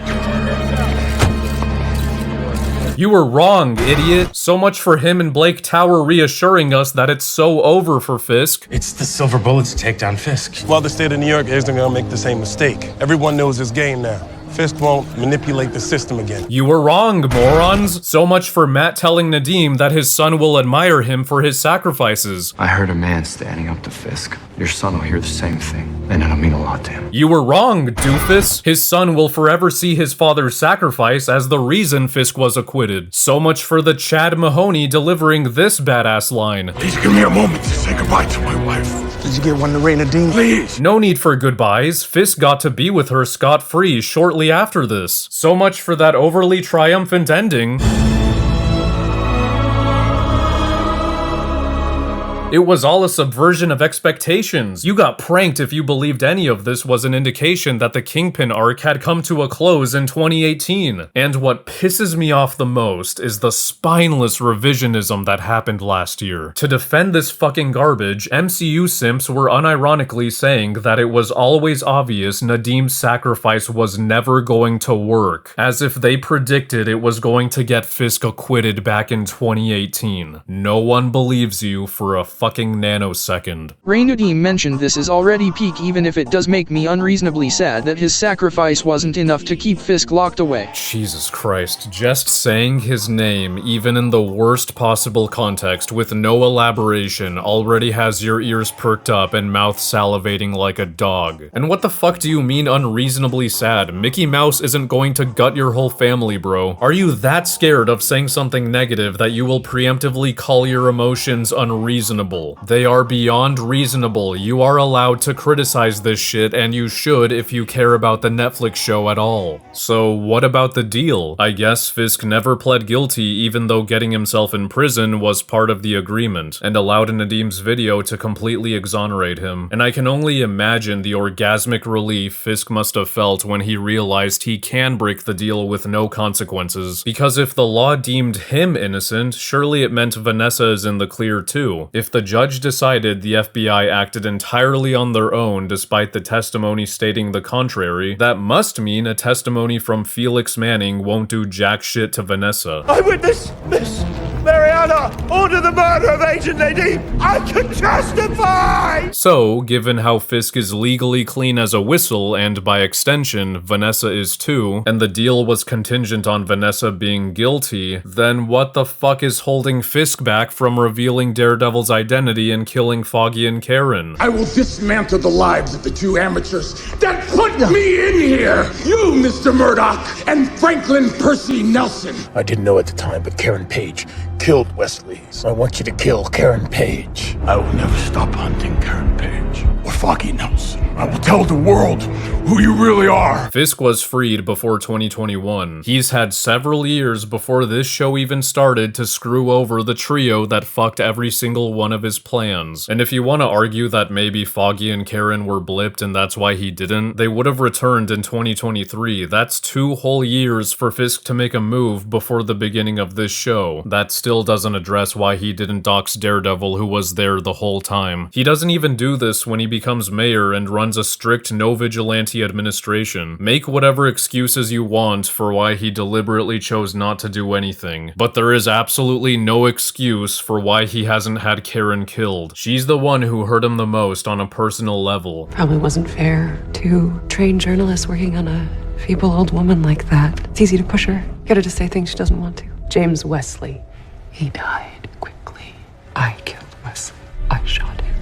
You were wrong, idiot. So much for him and Blake Tower reassuring us that it's so over for Fisk. It's the silver bullet to take down Fisk. Well, the state of New York isn't gonna make the same mistake. Everyone knows his game now. Fisk won't manipulate the system again. You were wrong, morons. So much for Matt telling Nadeem that his son will admire him for his sacrifices. I heard a man standing up to Fisk. Your son will hear the same thing, and it'll mean a lot to him. You were wrong, doofus. His son will forever see his father's sacrifice as the reason Fisk was acquitted. So much for the Chad Mahoney delivering this badass line. Please give me a moment to say goodbye to my wife. Did you get one to Raina Dean? Please! No need for goodbyes. Fisk got to be with her scot-free shortly after this. So much for that overly triumphant ending. It was all a subversion of expectations. You got pranked if you believed any of this was an indication that the Kingpin arc had come to a close in 2018. And what pisses me off the most is the spineless revisionism that happened last year. To defend this fucking garbage, MCU simps were unironically saying that it was always obvious Nadeem's sacrifice was never going to work, as if they predicted it was going to get Fisk acquitted back in 2018. No one believes you for a fucking nanosecond. Nadeem mentioned this is already peak, even if it does make me unreasonably sad that his sacrifice wasn't enough to keep Fisk locked away. Jesus Christ, just saying his name, even in the worst possible context with no elaboration, already has your ears perked up and mouth salivating like a dog. And what the fuck do you mean unreasonably sad? Mickey Mouse isn't going to gut your whole family, bro. Are you that scared of saying something negative that you will preemptively call your emotions unreasonable? They are beyond reasonable. You are allowed to criticize this shit, and you should if you care about the Netflix show at all. So what about the deal? I guess Fisk never pled guilty, even though getting himself in prison was part of the agreement, and allowed Nadeem's video to completely exonerate him. And I can only imagine the orgasmic relief Fisk must have felt when he realized he can break the deal with no consequences, because if the law deemed him innocent, surely it meant Vanessa is in the clear too. If the judge decided the FBI acted entirely on their own despite the testimony stating the contrary, that must mean a testimony from Felix Manning won't do jack shit to Vanessa. Eyewitness, Miss Mariana, order the murder of Agent Nadeem. I can testify! So, given how Fisk is legally clean as a whistle, and by extension, Vanessa is too, and the deal was contingent on Vanessa being guilty, then what the fuck is holding Fisk back from revealing Daredevil's identity and killing Foggy and Karen? I will dismantle the lives of the two amateurs that put me in here! You, Mr. Murdoch, and Franklin Percy Nelson! I didn't know at the time, but Karen Page killed Wesley. So I want you to kill Karen Page. I will never stop hunting Karen Page or Foggy Nelson. I will tell the world who you really are. Fisk was freed before 2021. He's had several years before this show even started to screw over the trio that fucked every single one of his plans. And if you want to argue that maybe Foggy and Karen were blipped and that's why he didn't, they would have returned in 2023. That's 2 whole years for Fisk to make a move before the beginning of this show. That still doesn't address why he didn't dox Daredevil, who was there the whole time. He doesn't even do this when he becomes mayor and runs a strict no-vigilante administration. Make whatever excuses you want for why he deliberately chose not to do anything, but there is absolutely no excuse for why he hasn't had Karen killed. She's the one who hurt him the most on a personal level. Probably wasn't fair. 2 trained journalists working on a Feeble old woman like that. It's easy to push her. Get her to say things she doesn't want to. James Wesley. He died quickly. I killed Wesley. I shot him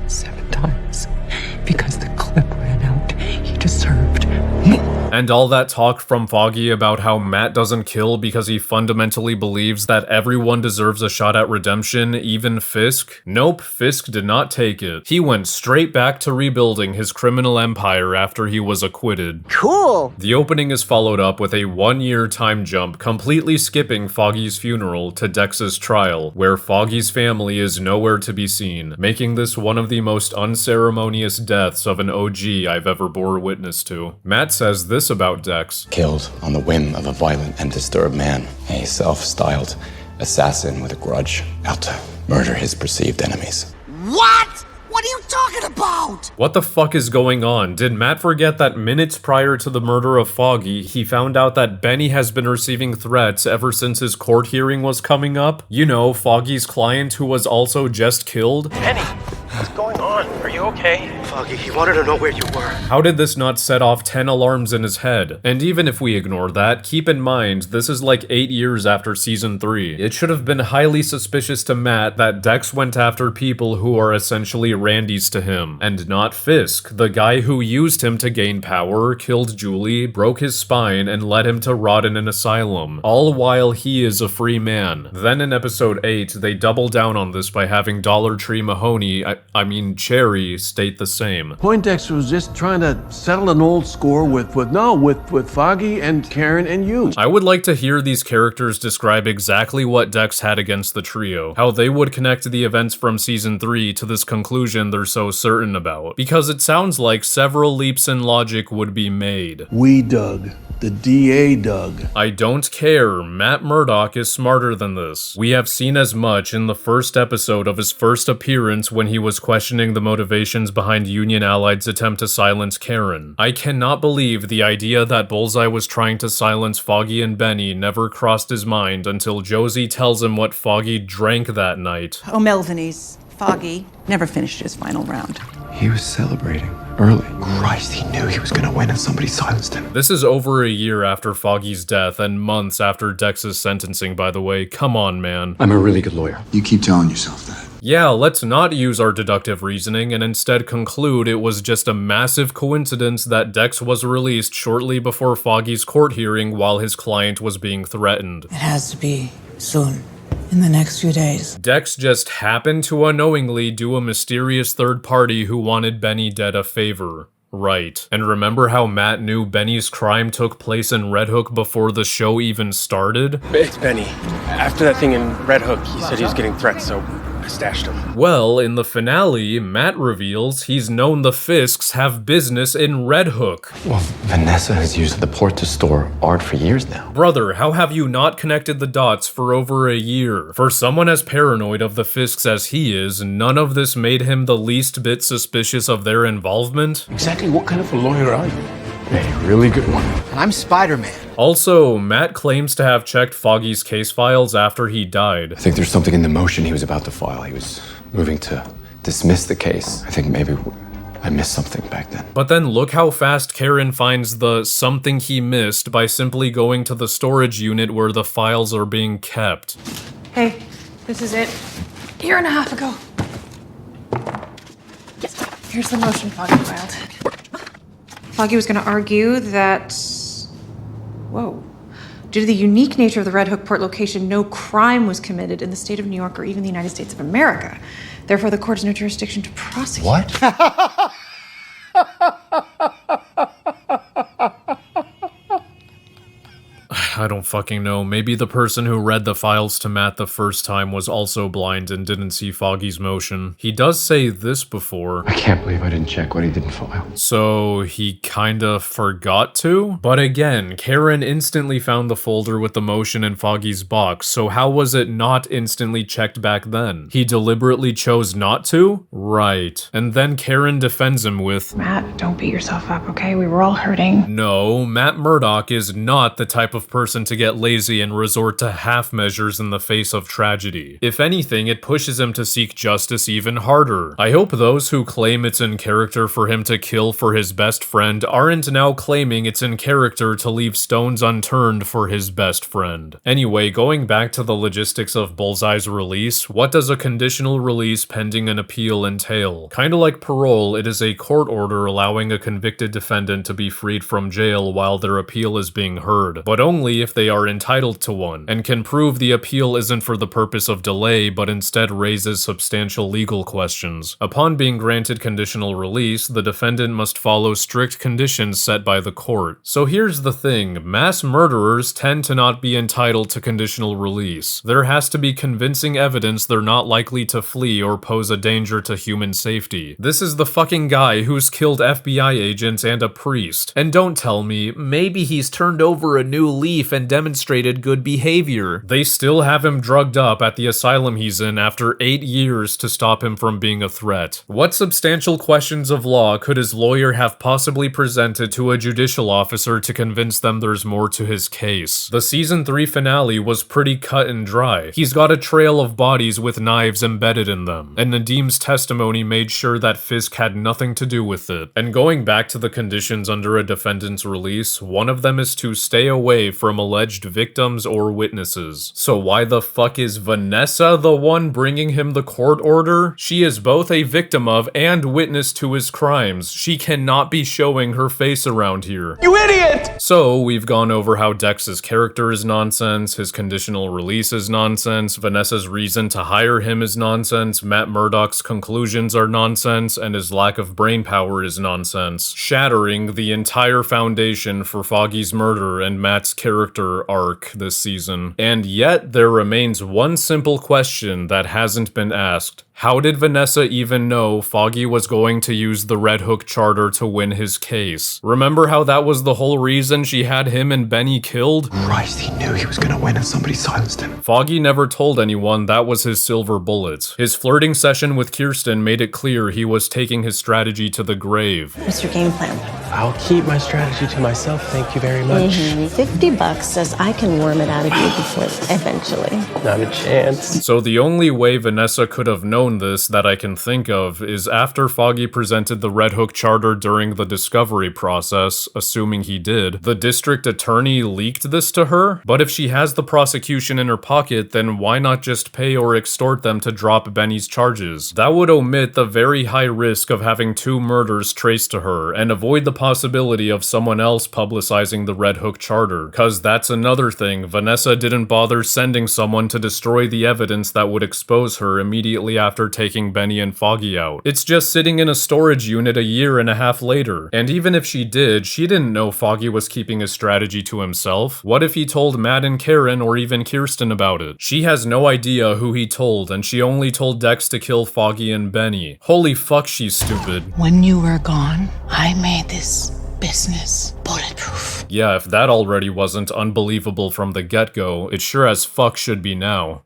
7 times. Because the clip ran out. He deserved more. And all that talk from Foggy about how Matt doesn't kill because he fundamentally believes that everyone deserves a shot at redemption, even Fisk? Nope, Fisk did not take it. He went straight back to rebuilding his criminal empire after he was acquitted. Cool! The opening is followed up with a 1-year time jump, completely skipping Foggy's funeral to Dex's trial, where Foggy's family is nowhere to be seen, making this one of the most unceremonious deaths of an OG I've ever bore witness to. Matt says this about Dex. Killed on the whim of a violent and disturbed man, a self-styled assassin with a grudge, out to murder his perceived enemies. What? What are you talking about? What the fuck is going on? Did Matt forget that minutes prior to the murder of Foggy, he found out that Benny has been receiving threats ever since his court hearing was coming up? You know, Foggy's client who was also just killed? Benny, what's going on? Are you okay? Foggy, he wanted to know where you were. How did this not set off 10 alarms in his head? And even if we ignore that, keep in mind, this is like 8 years after season 3. It should have been highly suspicious to Matt that Dex went after people who are essentially Randy's to him, and not Fisk, the guy who used him to gain power, killed Julie, broke his spine, and led him to rot in an asylum, all while he is a free man. Then in episode 8, they double down on this by having Dollar Tree Mahoney, I mean Cherry, state the same. Poindexter was just trying to settle an old score with Foggy and Karen and you. I would like to hear these characters describe exactly what Dex had against the trio, how they would connect the events from season 3 to this conclusion they're so certain about, because it sounds like several leaps in logic would be made. We dug. The DA dug. I don't care. Matt Murdock is smarter than this. We have seen as much in the first episode of his first appearance when he was questioning the motivations behind Union Allied's attempt to silence Karen. I cannot believe the idea that Bullseye was trying to silence Foggy and Benny never crossed his mind until Josie tells him what Foggy drank that night. O'Melveny's Foggy never finished his final round. He was celebrating early. Christ, he knew he was gonna win and somebody silenced him. This is over a year after Foggy's death and months after Dex's sentencing, by the way. Come on, man. I'm a really good lawyer. You keep telling yourself that. Yeah, let's not use our deductive reasoning and instead conclude it was just a massive coincidence that Dex was released shortly before Foggy's court hearing while his client was being threatened. It has to be soon. In the next few days. Dex just happened to unknowingly do a mysterious third party who wanted Benny dead a favor. Right. And remember how Matt knew Benny's crime took place in Red Hook before the show even started? It's Benny. After that thing in Red Hook, he said he was getting threats, so I stashed him. Well, in the finale, Matt reveals he's known the Fisks have business in Red Hook. Well, Vanessa has used the port to store art for years now. Brother, how have you not connected the dots for over a year? For someone as paranoid of the Fisks as he is, none of this made him the least bit suspicious of their involvement? Exactly what kind of a lawyer are you? A really good one. I'm Spider-Man. Also, Matt claims to have checked Foggy's case files after he died. I think there's something in the motion he was about to file. He was moving to dismiss the case. I think maybe I missed something back then. But then look how fast Karen finds the something he missed by simply going to the storage unit where the files are being kept. Hey, this is it. A year and a half ago. Yes. Here's the motion Foggy filed. Foggy was going to argue that... Whoa. Due to the unique nature of the Red Hook port location, no crime was committed in the state of New York or even the United States of America. Therefore, the court has no jurisdiction to prosecute. What? I don't fucking know. Maybe the person who read the files to Matt the first time was also blind and didn't see Foggy's motion. He does say this before. I can't believe I didn't check what he didn't file. So he kinda forgot to? But again, Karen instantly found the folder with the motion in Foggy's box, so how was it not instantly checked back then? He deliberately chose not to? Right. And then Karen defends him with, Matt, don't beat yourself up, okay? We were all hurting. no, Matt Murdock is not the type of person person to get lazy and resort to half measures in the face of tragedy. If anything, it pushes him to seek justice even harder. I hope those who claim it's in character for him to kill for his best friend aren't now claiming it's in character to leave stones unturned for his best friend. Anyway, going back to the logistics of Bullseye's release, what does a conditional release pending an appeal entail? Kinda like parole, it is a court order allowing a convicted defendant to be freed from jail while their appeal is being heard, but only if they are entitled to one, and can prove the appeal isn't for the purpose of delay but instead raises substantial legal questions. Upon being granted conditional release, the defendant must follow strict conditions set by the court. So here's the thing, mass murderers tend to not be entitled to conditional release. There has to be convincing evidence they're not likely to flee or pose a danger to human safety. This is the fucking guy who's killed FBI agents and a priest. And don't tell me, maybe he's turned over a new leaf and demonstrated good behavior. They still have him drugged up at the asylum he's in after 8 years to stop him from being a threat. What substantial questions of law could his lawyer have possibly presented to a judicial officer to convince them there's more to his case? The season 3 finale was pretty cut and dry. He's got a trail of bodies with knives embedded in them, and Nadim's testimony made sure that Fisk had nothing to do with it. And going back to the conditions under a defendant's release, one of them is to stay away from alleged victims or witnesses. So why the fuck is Vanessa the one bringing him the court order? She is both a victim of and witness to his crimes. She cannot be showing her face around here. You idiot! So we've gone over how Dex's character is nonsense, his conditional release is nonsense, Vanessa's reason to hire him is nonsense, Matt Murdock's conclusions are nonsense, and his lack of brain power is nonsense, shattering the entire foundation for Foggy's murder and Matt's character arc this season. And yet, there remains one simple question that hasn't been asked. How did Vanessa even know Foggy was going to use the Red Hook charter to win his case? Remember how that was the whole reason she had him and Benny killed? Christ, he knew he was gonna win and somebody silenced him. Foggy never told anyone that was his silver bullet. His flirting session with Kirsten made it clear he was taking his strategy to the grave. What's your game plan? I'll keep my strategy to myself, thank you very much. $50 says I can worm it out of you before eventually. Not a chance. So the only way Vanessa could have known this that I can think of is after Foggy presented the Red Hook charter during the discovery process, assuming he did, the district attorney leaked this to her? But if she has the prosecution in her pocket, then why not just pay or extort them to drop Benny's charges? That would omit the very high risk of having 2 murders traced to her, and avoid the possibility of someone else publicizing the Red Hook charter. Cause that's another thing, Vanessa didn't bother sending someone to destroy the evidence that would expose her immediately after taking Benny and Foggy out. It's just sitting in a storage unit a year and a half later. And even if she did, she didn't know Foggy was keeping his strategy to himself. What if he told Matt and Karen or even Kirsten about it? She has no idea who he told, and she only told Dex to kill Foggy and Benny. Holy fuck, she's stupid. When you were gone, I made this business bulletproof. Yeah, if that already wasn't unbelievable from the get-go, it sure as fuck should be now.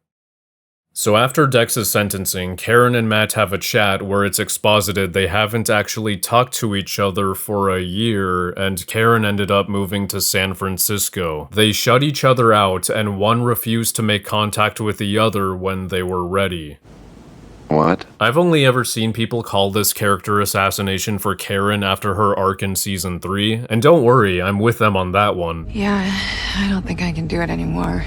So after Dex's sentencing, Karen and Matt have a chat where it's exposited they haven't actually talked to each other for a year, and Karen ended up moving to San Francisco. They shut each other out, and one refused to make contact with the other when they were ready. What? I've only ever seen people call this character assassination for Karen after her arc in season 3, and don't worry, I'm with them on that one. Yeah, I don't think I can do it anymore.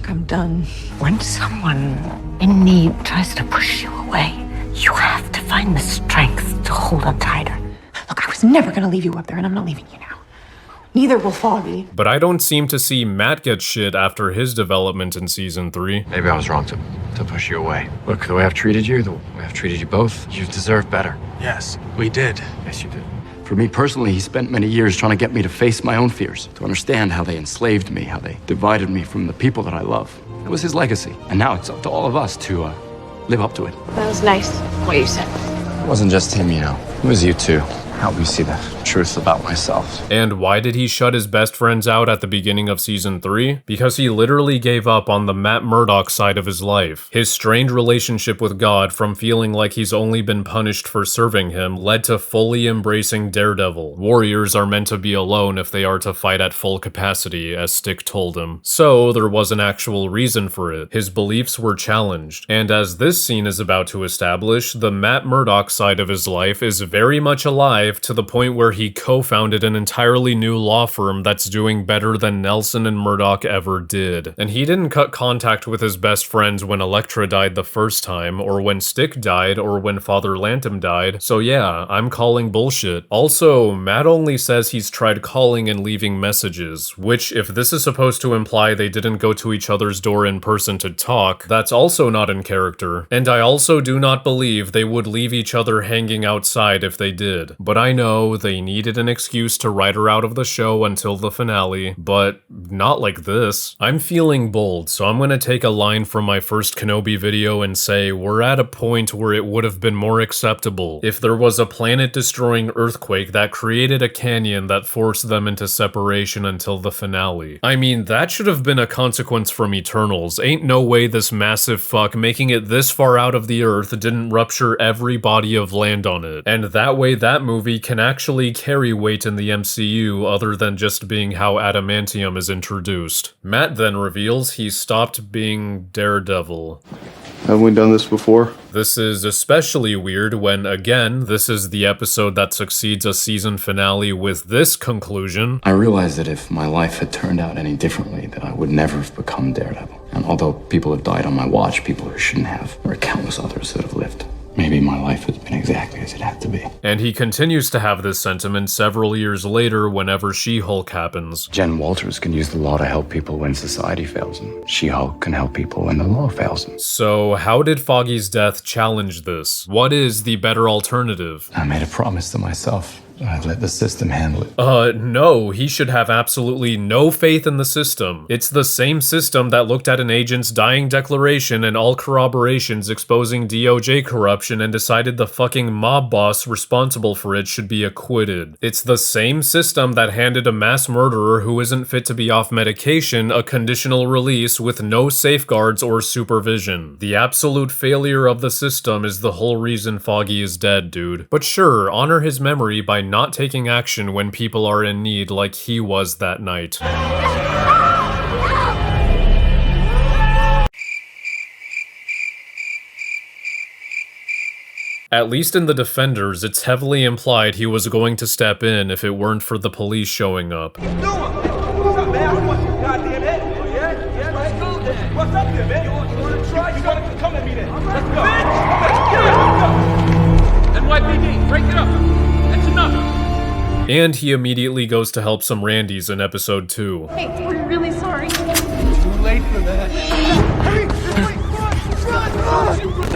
I'm done. When someone in need tries to push you away, you have to find the strength to hold on tighter. Look, I was never gonna leave you up there, and I'm not leaving you now. Neither will Foggy. But I don't seem to see Matt get shit after his development in season 3. Maybe I was wrong to push you away. Look, the way I've treated you, the way I've treated you both, you deserve better. Yes, we did. Yes, you did. For me personally, he spent many years trying to get me to face my own fears, to understand how they enslaved me, how they divided me from the people that I love. It was his legacy, and now it's up to all of us to live up to it. That was nice, what you said. It wasn't just him, you know. It was you too. Help me see that. truth about myself. And why did he shut his best friends out at the beginning of season 3? Because he literally gave up on the Matt Murdock side of his life. His strained relationship with God, from feeling like he's only been punished for serving him, led to fully embracing Daredevil. Warriors are meant to be alone if they are to fight at full capacity, as Stick told him. So there was an actual reason for it. His beliefs were challenged. And as this scene is about to establish, the Matt Murdock side of his life is very much alive, to the point where he co-founded an entirely new law firm that's doing better than Nelson and Murdock ever did. And he didn't cut contact with his best friends when Elektra died the first time, or when Stick died, or when Father Lantom died. So yeah, I'm calling bullshit. Also, Matt only says he's tried calling and leaving messages, which, if this is supposed to imply they didn't go to each other's door in person to talk, that's also not in character. And I also do not believe they would leave each other hanging outside if they did. But I know they needed an excuse to write her out of the show until the finale, but not like this. I'm feeling bold, so I'm gonna take a line from my first Kenobi video and say we're at a point where it would have been more acceptable if there was a planet-destroying earthquake that created a canyon that forced them into separation until the finale. I mean, that should have been a consequence from Eternals. Ain't no way this massive fuck making it this far out of the earth didn't rupture every body of land on it. And that way that movie can actually carry weight in the MCU other than just being how adamantium is introduced. Matt then reveals he stopped being Daredevil. Haven't we done this before? This is especially weird when, again, this is the episode that succeeds a season finale with this conclusion. I realized that if my life had turned out any differently, that I would never have become Daredevil. And although people have died on my watch, people who shouldn't have, there are countless others that have lived. Maybe my life has been exactly as it had to be. And he continues to have this sentiment several years later whenever She-Hulk happens. Jen Walters can use the law to help people when society fails them. She-Hulk can help people when the law fails them. So how did Foggy's death challenge this? What is the better alternative? I made a promise to myself. I'd let the system handle it. No, he should have absolutely no faith in the system. It's the same system that looked at an agent's dying declaration and all corroborations exposing DOJ corruption and decided the fucking mob boss responsible for it should be acquitted. It's the same system that handed a mass murderer who isn't fit to be off medication a conditional release with no safeguards or supervision. The absolute failure of the system is the whole reason Foggy is dead, dude. But sure, honor his memory by not taking action when people are in need like he was that night. At least in the Defenders, it's heavily implied he was going to step in if it weren't for the police showing up. What's up, man? I want your goddamn head. Oh, yeah? Yeah, let's go then. What's up there, man? You want to try? You gotta come at me then. Let's go. Bitch! Let's go. NYPD, break it up. That's enough. And he immediately goes to help some Randys in episode 2. Hey, we're really sorry. Too late for that. Hurry! Run! Run!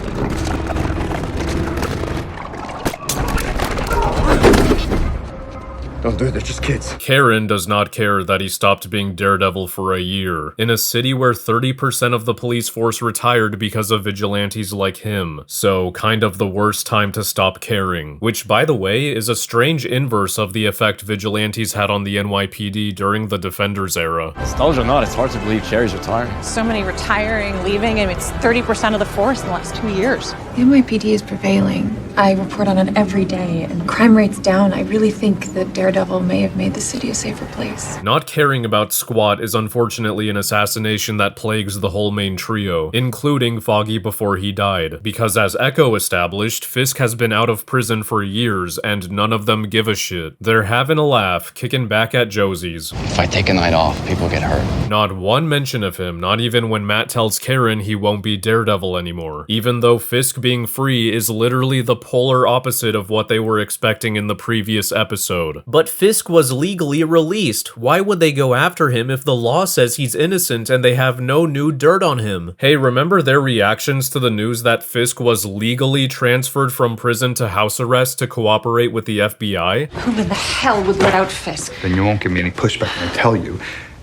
Don't do it, they're just kids. Karen does not care that he stopped being Daredevil for a year, in a city where 30% of the police force retired because of vigilantes like him. So, kind of the worst time to stop caring. Which, by the way, is a strange inverse of the effect vigilantes had on the NYPD during the Defenders era. Nostalgia or not, it's hard to believe Cherry's retiring. So many retiring, leaving, and it's 30% of the force in the last 2 years. The NYPD is prevailing. I report on it every day, and crime rate's down. I really think that Daredevil may have made the city a safer place. Not caring about squat is unfortunately an assassination that plagues the whole main trio, including Foggy before he died, because as Echo established, Fisk has been out of prison for years and none of them give a shit. They're having a laugh, kicking back at Josie's. If I take a night off, people get hurt. Not one mention of him, not even when Matt tells Karen he won't be Daredevil anymore, even though Fisk being free is literally the polar opposite of what they were expecting in the previous episode. But Fisk was legally released. Why would they go after him if the law says he's innocent and they have no new dirt on him? Hey, remember their reactions to the news that Fisk was legally transferred from prison to house arrest to cooperate with the FBI? Who in the hell would let out Fisk? Then you won't give me any pushback when I tell you,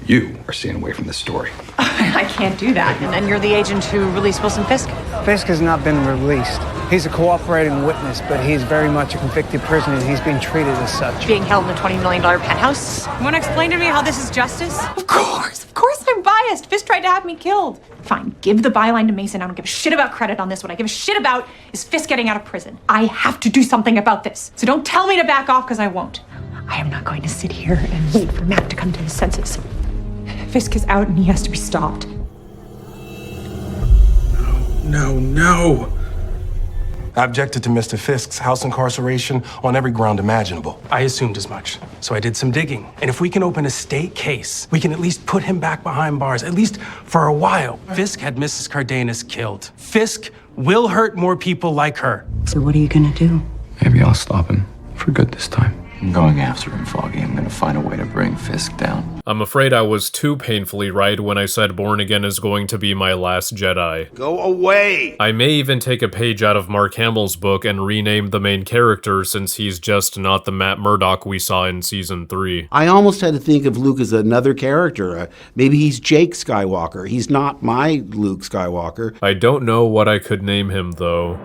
you are staying away from this story. I can't do that. And you're the agent who released Wilson Fisk? Fisk has not been released. He's a cooperating witness, but he's very much a convicted prisoner and he's being treated as such. Being held in a $20 million penthouse? You want to explain to me how this is justice? Of course I'm biased. Fisk tried to have me killed. Fine, give the byline to Mason. I don't give a shit about credit on this. What I give a shit about is Fisk getting out of prison. I have to do something about this. So don't tell me to back off, because I won't. I am not going to sit here and wait for Matt to come to his senses. Fisk is out and he has to be stopped. No. I objected to Mr. Fisk's house incarceration on every ground imaginable. I assumed as much, so I did some digging. And if we can open a state case, we can at least put him back behind bars, at least for a while. Fisk had Mrs. Cardenas killed. Fisk will hurt more people like her. So what are you gonna do? Maybe I'll stop him for good this time. I'm going after him, Foggy. I'm gonna find a way to bring Fisk down. I'm afraid I was too painfully right when I said Born Again is going to be my last Jedi. Go away! I may even take a page out of Mark Hamill's book and rename the main character, since he's just not the Matt Murdock we saw in Season 3. I almost had to think of Luke as another character. Maybe he's Jake Skywalker. He's not my Luke Skywalker. I don't know what I could name him, though.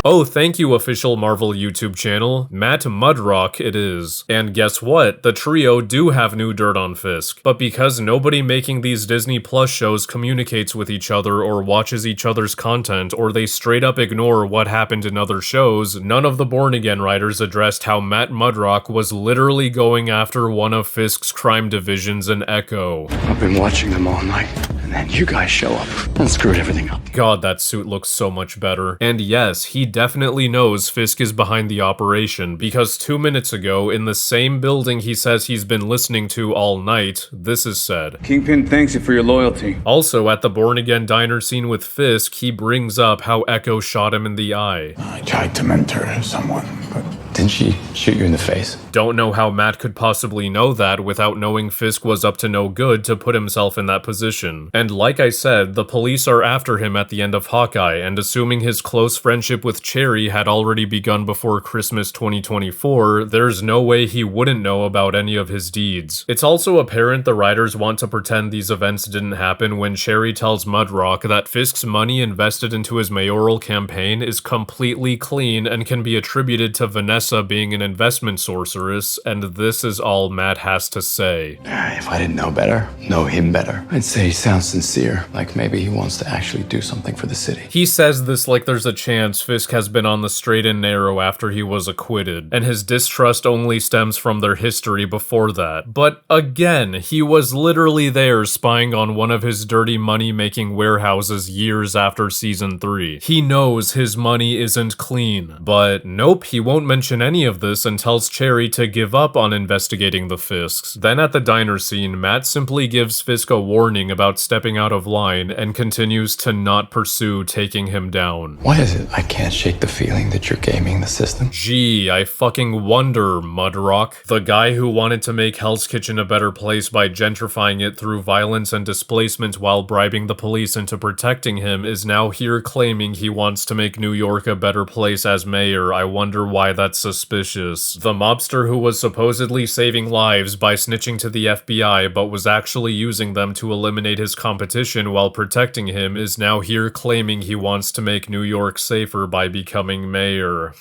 Oh, thank you, official Marvel YouTube channel. Matt Mudrock it is. And guess what? The trio do have new dirt on Fisk. But because nobody making these Disney Plus shows communicates with each other or watches each other's content, or they straight up ignore what happened in other shows, none of the Born Again writers addressed how Matt Mudrock was literally going after one of Fisk's crime divisions in Echo. I've been watching them all night, and then you guys show up and screwed everything up. God, that suit looks so much better. And yes, he definitely knows Fisk is behind the operation, because 2 minutes ago, in the same building he says he's been listening to all night, this is said. Kingpin thanks you for your loyalty. Also, at the Born Again diner scene with Fisk, he brings up how Echo shot him in the eye. I tried to mentor someone, but... Didn't she shoot you in the face? Don't know how Matt could possibly know that without knowing Fisk was up to no good to put himself in that position. And like I said, the police are after him at the end of Hawkeye, and assuming his close friendship with Cherry had already begun before Christmas 2024, there's no way he wouldn't know about any of his deeds. It's also apparent the writers want to pretend these events didn't happen when Cherry tells Mudrock that Fisk's money invested into his mayoral campaign is completely clean and can be attributed to Vanessa being an investment sorceress, and this is all Matt has to say. If I didn't know better, know him better, I'd say he sounds sincere, like maybe he wants to actually do something for the city. He says this like there's a chance Fisk has been on the straight and narrow after he was acquitted, and his distrust only stems from their history before that. But again, he was literally there spying on one of his dirty money-making warehouses years after Season 3. He knows his money isn't clean. But nope, he won't mention any of this and tells Cherry to give up on investigating the Fisks. Then at the diner scene, Matt simply gives Fisk a warning about stepping out of line and continues to not pursue taking him down. Why is it I can't shake the feeling that you're gaming the system? Gee, I fucking wonder, Mudrock. The guy who wanted to make Hell's Kitchen a better place by gentrifying it through violence and displacement while bribing the police into protecting him is now here claiming he wants to make New York a better place as mayor. I wonder why that's suspicious. The mobster who was supposedly saving lives by snitching to the FBI but was actually using them to eliminate his competition while protecting him is now here claiming he wants to make New York safer by becoming mayor.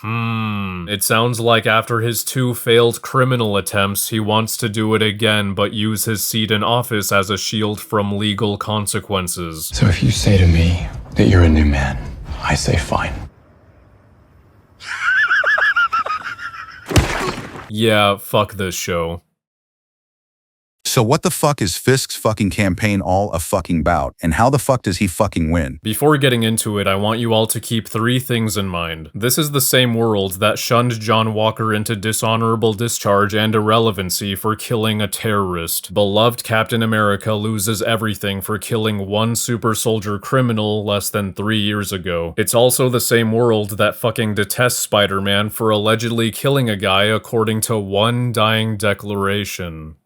It sounds like after his 2 failed criminal attempts, he wants to do it again but use his seat in office as a shield from legal consequences. So if you say to me that you're a new man, I say fine. Yeah, fuck this show. So what the fuck is Fisk's fucking campaign all a fucking bout, and how the fuck does he fucking win? Before getting into it, I want you all to keep 3 things in mind. This is the same world that shunned John Walker into dishonorable discharge and irrelevancy for killing a terrorist. Beloved Captain America loses everything for killing one super soldier criminal less than 3 years ago. It's also the same world that fucking detests Spider-Man for allegedly killing a guy according to one dying declaration.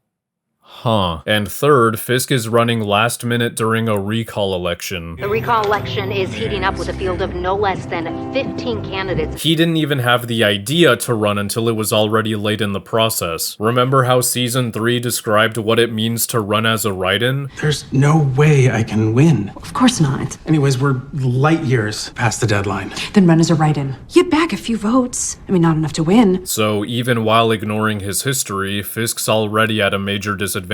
Huh. And third, Fisk is running last minute during a recall election. The recall election is heating up with a field of no less than 15 candidates. He didn't even have the idea to run until it was already late in the process. Remember how Season 3 described what it means to run as a write-in? There's no way I can win. Of course not. Anyways, we're light years past the deadline. Then run as a write-in. You'd back a few votes. I mean, not enough to win. So even while ignoring his history, Fisk's already at a major disadvantage.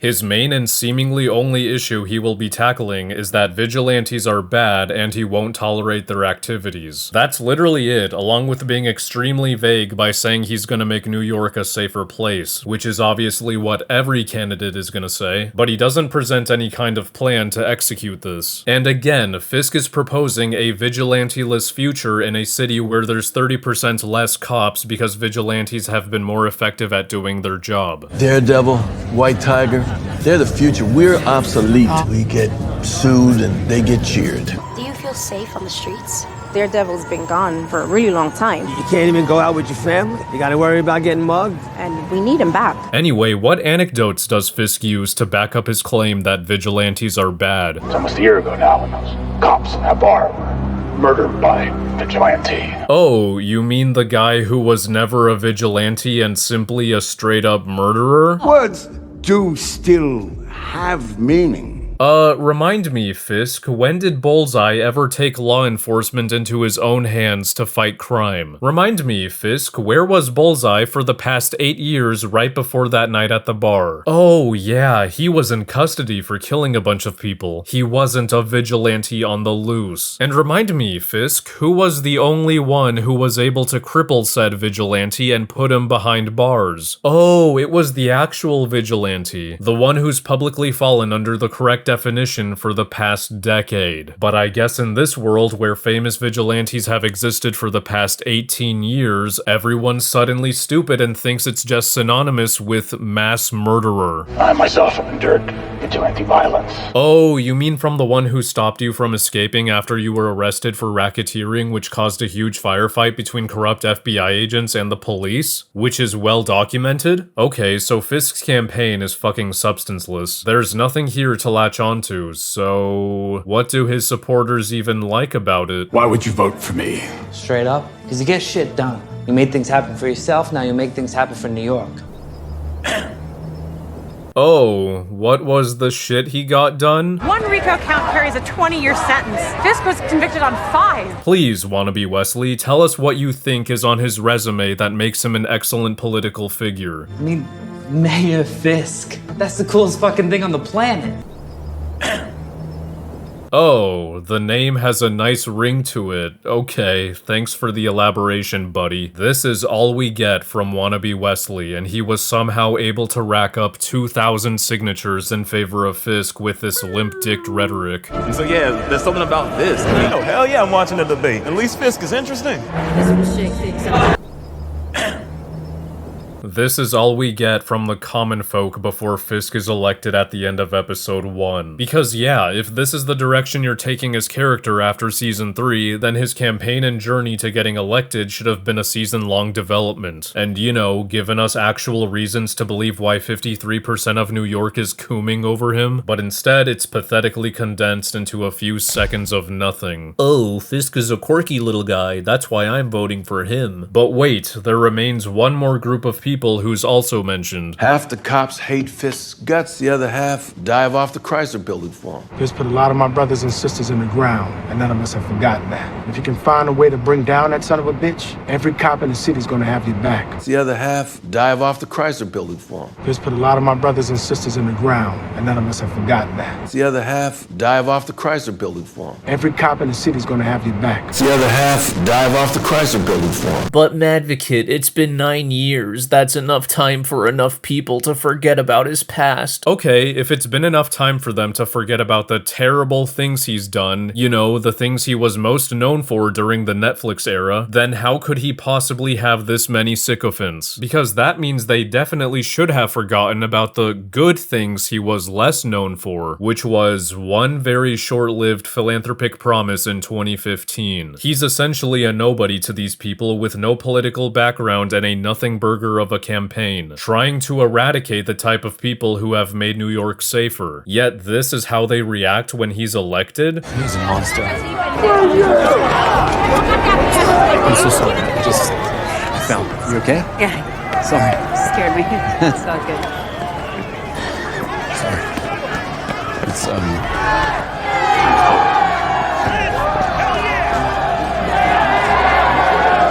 His main and seemingly only issue he will be tackling is that vigilantes are bad and he won't tolerate their activities. That's literally it, along with being extremely vague by saying he's gonna make New York a safer place, which is obviously what every candidate is gonna say, but he doesn't present any kind of plan to execute this. And again, Fisk is proposing a vigilante-less future in a city where there's 30% less cops because vigilantes have been more effective at doing their job. Daredevil, White Tiger, they're the future. We're obsolete. We get sued and they get cheered. Do you feel safe on the streets? Daredevil's been gone for a really long time. You can't even go out with your family? You gotta worry about getting mugged? And we need him back. Anyway, what anecdotes does Fisk use to back up his claim that vigilantes are bad? It's almost a year ago now when those cops in that bar were murdered by vigilante. Oh, you mean the guy who was never a vigilante and simply a straight-up murderer? Words do still have meaning. Remind me, Fisk, when did Bullseye ever take law enforcement into his own hands to fight crime? Remind me, Fisk, where was Bullseye for the past 8 years right before that night at the bar? Oh, yeah, he was in custody for killing a bunch of people. He wasn't a vigilante on the loose. And remind me, Fisk, who was the only one who was able to cripple said vigilante and put him behind bars? Oh, it was the actual vigilante, the one who's publicly fallen under the correct definition for the past decade. But I guess in this world where famous vigilantes have existed for the past 18 years, everyone's suddenly stupid and thinks it's just synonymous with mass murderer. I myself have endured vigilante violence. Oh, you mean from the one who stopped you from escaping after you were arrested for racketeering, which caused a huge firefight between corrupt FBI agents and the police? Which is well documented? Okay, so Fisk's campaign is fucking substanceless. There's nothing here to latch onto, so what do his supporters even like about it? Why would you vote for me? Straight up, because you get shit done. You made things happen for yourself, now you make things happen for New York. Oh, what was the shit he got done? One RICO count carries a 20-year sentence. Fisk was convicted on 5. Please, wannabe Wesley, tell us what you think is on his resume that makes him an excellent political figure. I mean, Mayor Fisk. That's the coolest fucking thing on the planet. Oh, the name has a nice ring to it. Okay, thanks for the elaboration, buddy. This is all we get from wannabe Wesley, and he was somehow able to rack up 2,000 signatures in favor of Fisk with this limp-dicked rhetoric. So yeah, there's something about this. Oh, hell yeah, I'm watching the debate. At least Fisk is interesting. This is all we get from the common folk before Fisk is elected at the end of episode 1. Because yeah, if this is the direction you're taking his character after season 3, then his campaign and journey to getting elected should have been a season-long development. And you know, given us actual reasons to believe why 53% of New York is cooming over him, but instead it's pathetically condensed into a few seconds of nothing. Oh, Fisk is a quirky little guy, that's why I'm voting for him. But wait, there remains one more group of people who's also mentioned. Half the cops hate Fisk's guts, the other half dive off the Chrysler building for him. Fisk put a lot of my brothers and sisters in the ground, and none of us have forgotten that. If you can find a way to bring down that son of a bitch, every cop in the city's gonna have your back. The other half dive off the Chrysler building for him. Fisk put a lot of my brothers and sisters in the ground, and none of us have forgotten that. The other half dive off the Chrysler building for him. Every cop in the city's gonna have your back. The other half dive off the Chrysler building for him. But Madvocate, it's been 9 years. That's enough time for enough people to forget about his past. Okay, if it's been enough time for them to forget about the terrible things he's done, you know, the things he was most known for during the Netflix era, then how could he possibly have this many sycophants? Because that means they definitely should have forgotten about the good things he was less known for, which was one very short-lived philanthropic promise in 2015. He's essentially a nobody to these people with no political background and a nothing burger of a campaign, trying to eradicate the type of people who have made New York safer. Yet this is how they react when he's elected? He's a monster. I'm so sorry. I fell. You okay? Yeah. Sorry. Scared me. It's all good. Sorry. It's,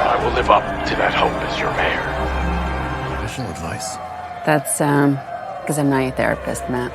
I will live up to that hope as your mayor. Professional advice. That's, because I'm not your therapist, Matt.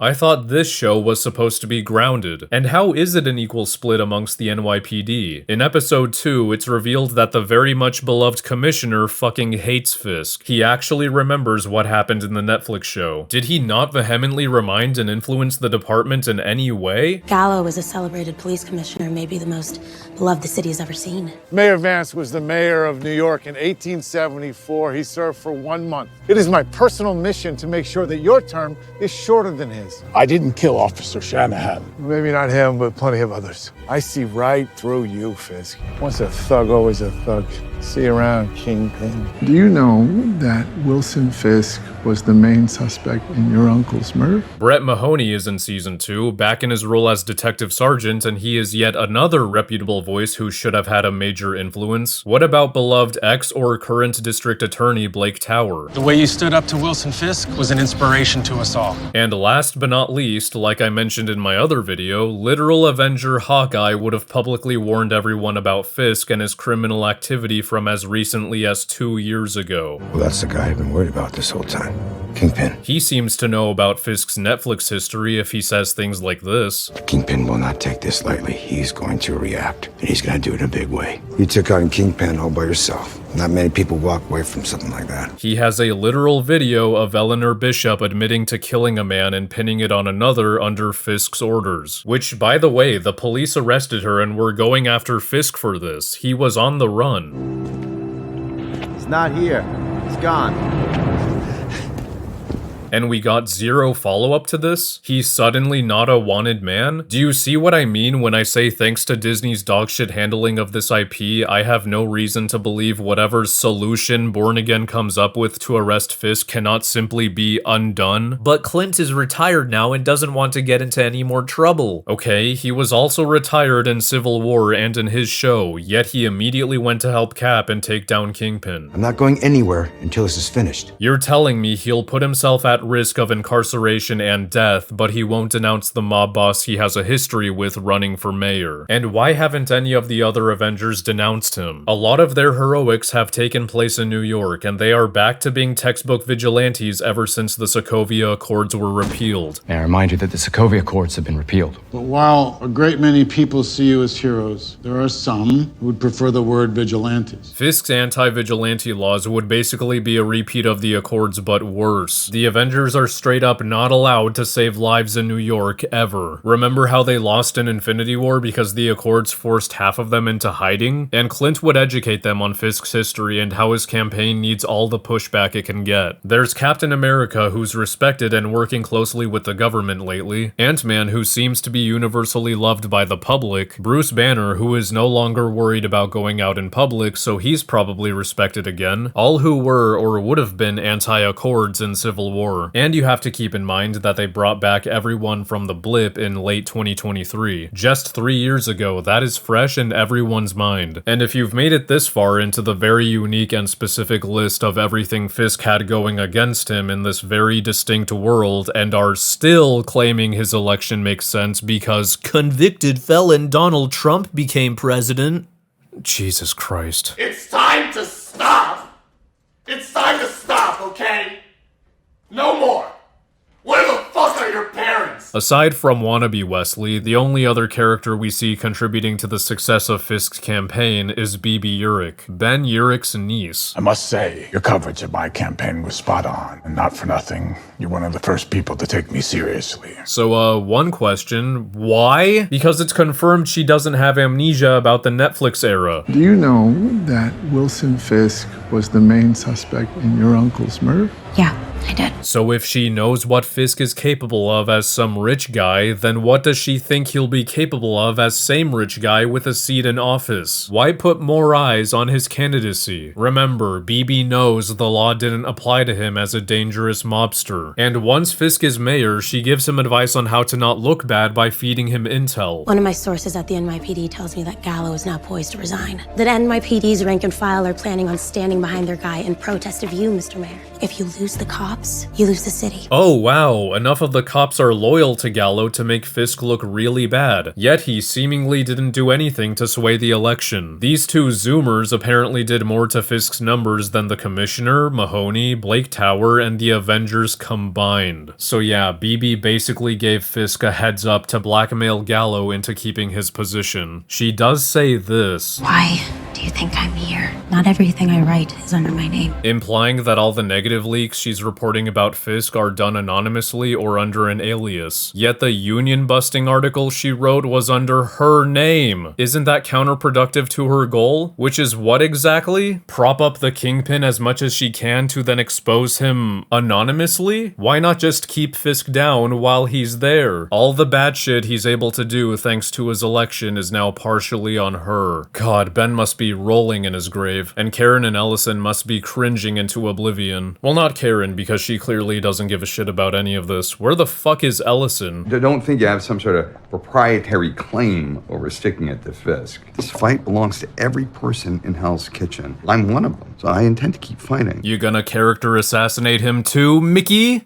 I thought this show was supposed to be grounded. And how is it an equal split amongst the NYPD? In episode 2, it's revealed that the very much beloved commissioner fucking hates Fisk. He actually remembers what happened in the Netflix show. Did he not vehemently remind and influence the department in any way? Gallo was a celebrated police commissioner, maybe the most beloved the city has ever seen. Mayor Vance was the mayor of New York in 1874. He served for 1 month. It is my personal mission to make sure that your term is shorter than his. I didn't kill Officer Shanahan. Maybe not him, but plenty of others. I see right through you, Fisk. Once a thug, always a thug. See you around, Kingpin. Do you know that Wilson Fisk was the main suspect in your uncle's murder? Brett Mahoney is in season 2, back in his role as Detective Sergeant, and he is yet another reputable voice who should have had a major influence. What about beloved ex or current District Attorney Blake Tower? The way you stood up to Wilson Fisk was an inspiration to us all. And last but not least, like I mentioned in my other video, literal Avenger Hawkeye would have publicly warned everyone about Fisk and his criminal activity from as recently as 2 years ago. Well, that's the guy I've been worried about this whole time. Kingpin. He seems to know about Fisk's Netflix history if he says things like this. Kingpin will not take this lightly. He's going to react, and he's going to do it in a big way. You took on Kingpin all by yourself. Not many people walk away from something like that. He has a literal video of Eleanor Bishop admitting to killing a man and pinning it on another under Fisk's orders. Which, by the way, the police arrested her and were going after Fisk for this. He was on the run. He's not here. He's gone. And we got zero follow-up to this? He's suddenly not a wanted man? Do you see what I mean when I say thanks to Disney's dogshit handling of this IP, I have no reason to believe whatever solution Born Again comes up with to arrest Fisk cannot simply be undone? But Clint is retired now and doesn't want to get into any more trouble. Okay, he was also retired in Civil War and in his show, yet he immediately went to help Cap and take down Kingpin. I'm not going anywhere until this is finished. You're telling me he'll put himself at risk of incarceration and death, but he won't denounce the mob boss he has a history with running for mayor. And why haven't any of the other Avengers denounced him? A lot of their heroics have taken place in New York, and they are back to being textbook vigilantes ever since the Sokovia Accords were repealed. May I remind you that the Sokovia Accords have been repealed. But while a great many people see you as heroes, there are some who would prefer the word vigilantes. Fisk's anti-vigilante laws would basically be a repeat of the Accords, but worse. The Avengers are straight up not allowed to save lives in New York ever. Remember how they lost in Infinity War because the Accords forced half of them into hiding? And Clint would educate them on Fisk's history and how his campaign needs all the pushback it can get. There's Captain America, who's respected and working closely with the government lately, Ant-Man, who seems to be universally loved by the public, Bruce Banner, who is no longer worried about going out in public, so he's probably respected again, all who were or would have been anti-Accords in Civil War. And you have to keep in mind that they brought back everyone from the blip in late 2023. Just 3 years ago, that is fresh in everyone's mind. And if you've made it this far into the very unique and specific list of everything Fisk had going against him in this very distinct world and are still claiming his election makes sense because convicted felon Donald Trump became president. Jesus Christ. It's time to stop! It's time to stop, okay? No more! Where the fuck are your parents? Aside from wannabe Wesley, the only other character we see contributing to the success of Fisk's campaign is Bibi Urich, Ben Urich's niece. I must say, your coverage of my campaign was spot on, and not for nothing, you're one of the first people to take me seriously. So, one question, why? Because it's confirmed she doesn't have amnesia about the Netflix era. Do you know that Wilson Fisk was the main suspect in your uncle's murder? Yeah, I did. So if she knows what Fisk is capable of as some rich guy, then what does she think he'll be capable of as same rich guy with a seat in office? Why put more eyes on his candidacy? Remember, BB knows the law didn't apply to him as a dangerous mobster. And once Fisk is mayor, she gives him advice on how to not look bad by feeding him intel. One of my sources at the NYPD tells me that Gallo is now poised to resign. That NYPD's rank and file are planning on standing behind their guy in protest of you, Mr. Mayor. If you lose the cops, you lose the city. Oh wow, enough of the cops are loyal to Gallo to make Fisk look really bad. Yet he seemingly didn't do anything to sway the election. These two Zoomers apparently did more to Fisk's numbers than the Commissioner, Mahoney, Blake Tower, and the Avengers combined. So yeah, BB basically gave Fisk a heads up to blackmail Gallo into keeping his position. She does say this. Why do you think I'm here? Not everything I write is under my name. Implying that all the negative leaks she's reporting about Fisk are done anonymously or under an alias. Yet the union-busting article she wrote was under her name. Isn't that counterproductive to her goal? Which is what exactly? Prop up the Kingpin as much as she can to then expose him anonymously? Why not just keep Fisk down while he's there? All the bad shit he's able to do thanks to his election is now partially on her. God, Ben must be rolling in his grave, and Karen and Ellison must be cringing into oblivion. Well, not Karen, because she clearly doesn't give a shit about any of this. Where the fuck is Ellison? Don't think you have some sort of proprietary claim over sticking it to Fisk. This fight belongs to every person in Hell's Kitchen. I'm one of them, so I intend to keep fighting. You gonna character assassinate him too, Mickey?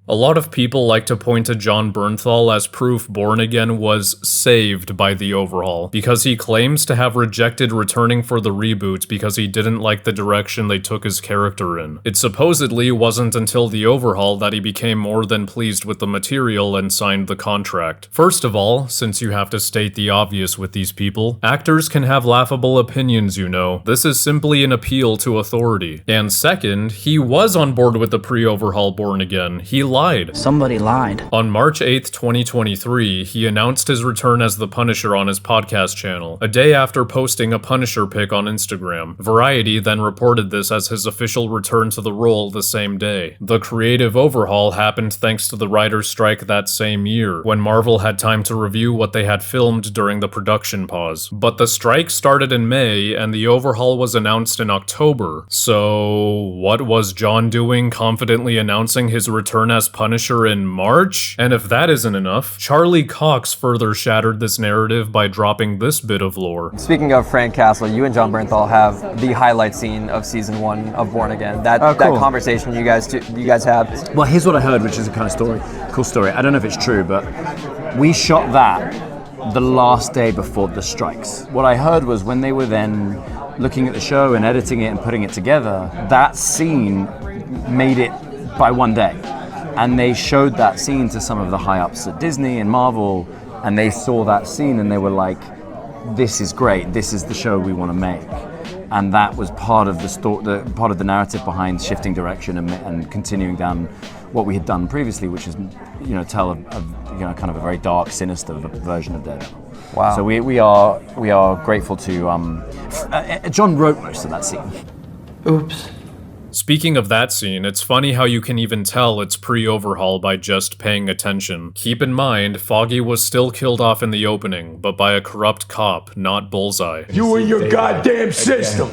A lot of people like to point to Jon Bernthal as proof Born Again was saved by the overhaul, because he claims to have rejected returning for the reboot because he didn't like the direction they took his character in. It supposedly wasn't until the overhaul that he became more than pleased with the material and signed the contract. First of all, since you have to state the obvious with these people, actors can have laughable opinions, you know. This is simply an appeal to authority. And second, he was on board with the pre-overhaul Born Again. He lied. Somebody lied. On March 8th, 2023, he announced his return as the Punisher on his podcast channel, a day after posting a Punisher pic on Instagram. Variety then reported this as his official return to the role the same day. The creative overhaul happened thanks to the writer's strike that same year, when Marvel had time to review what they had filmed during the production pause. But the strike started in May, and the overhaul was announced in October. So, what was Jon doing, confidently announcing his return as Punisher in March? And if that isn't enough, Charlie Cox further shattered this narrative by dropping this bit of lore. Speaking of Frank Castle, you and Jon Bernthal have the highlight scene of season 1 of Born Again. That conversation you guys have. Well, here's what I heard, which is a kind of cool story. I don't know if it's true, but we shot that the last day before the strikes. What I heard was when they were then looking at the show and editing it and putting it together, that scene made it by one day. And they showed that scene to some of the high-ups at Disney and Marvel, and they saw that scene and they were like, this is great, this is the show we want to make. And that was part of part of the narrative behind shifting direction and continuing down what we had done previously, which is, tell kind of a very dark, sinister version of Daredevil. Wow. So we are grateful to, Jon wrote most of that scene. Oops. Speaking of that scene, it's funny how you can even tell it's pre-overhaul by just paying attention. Keep in mind, Foggy was still killed off in the opening, but by a corrupt cop, not Bullseye. You and your goddamn system.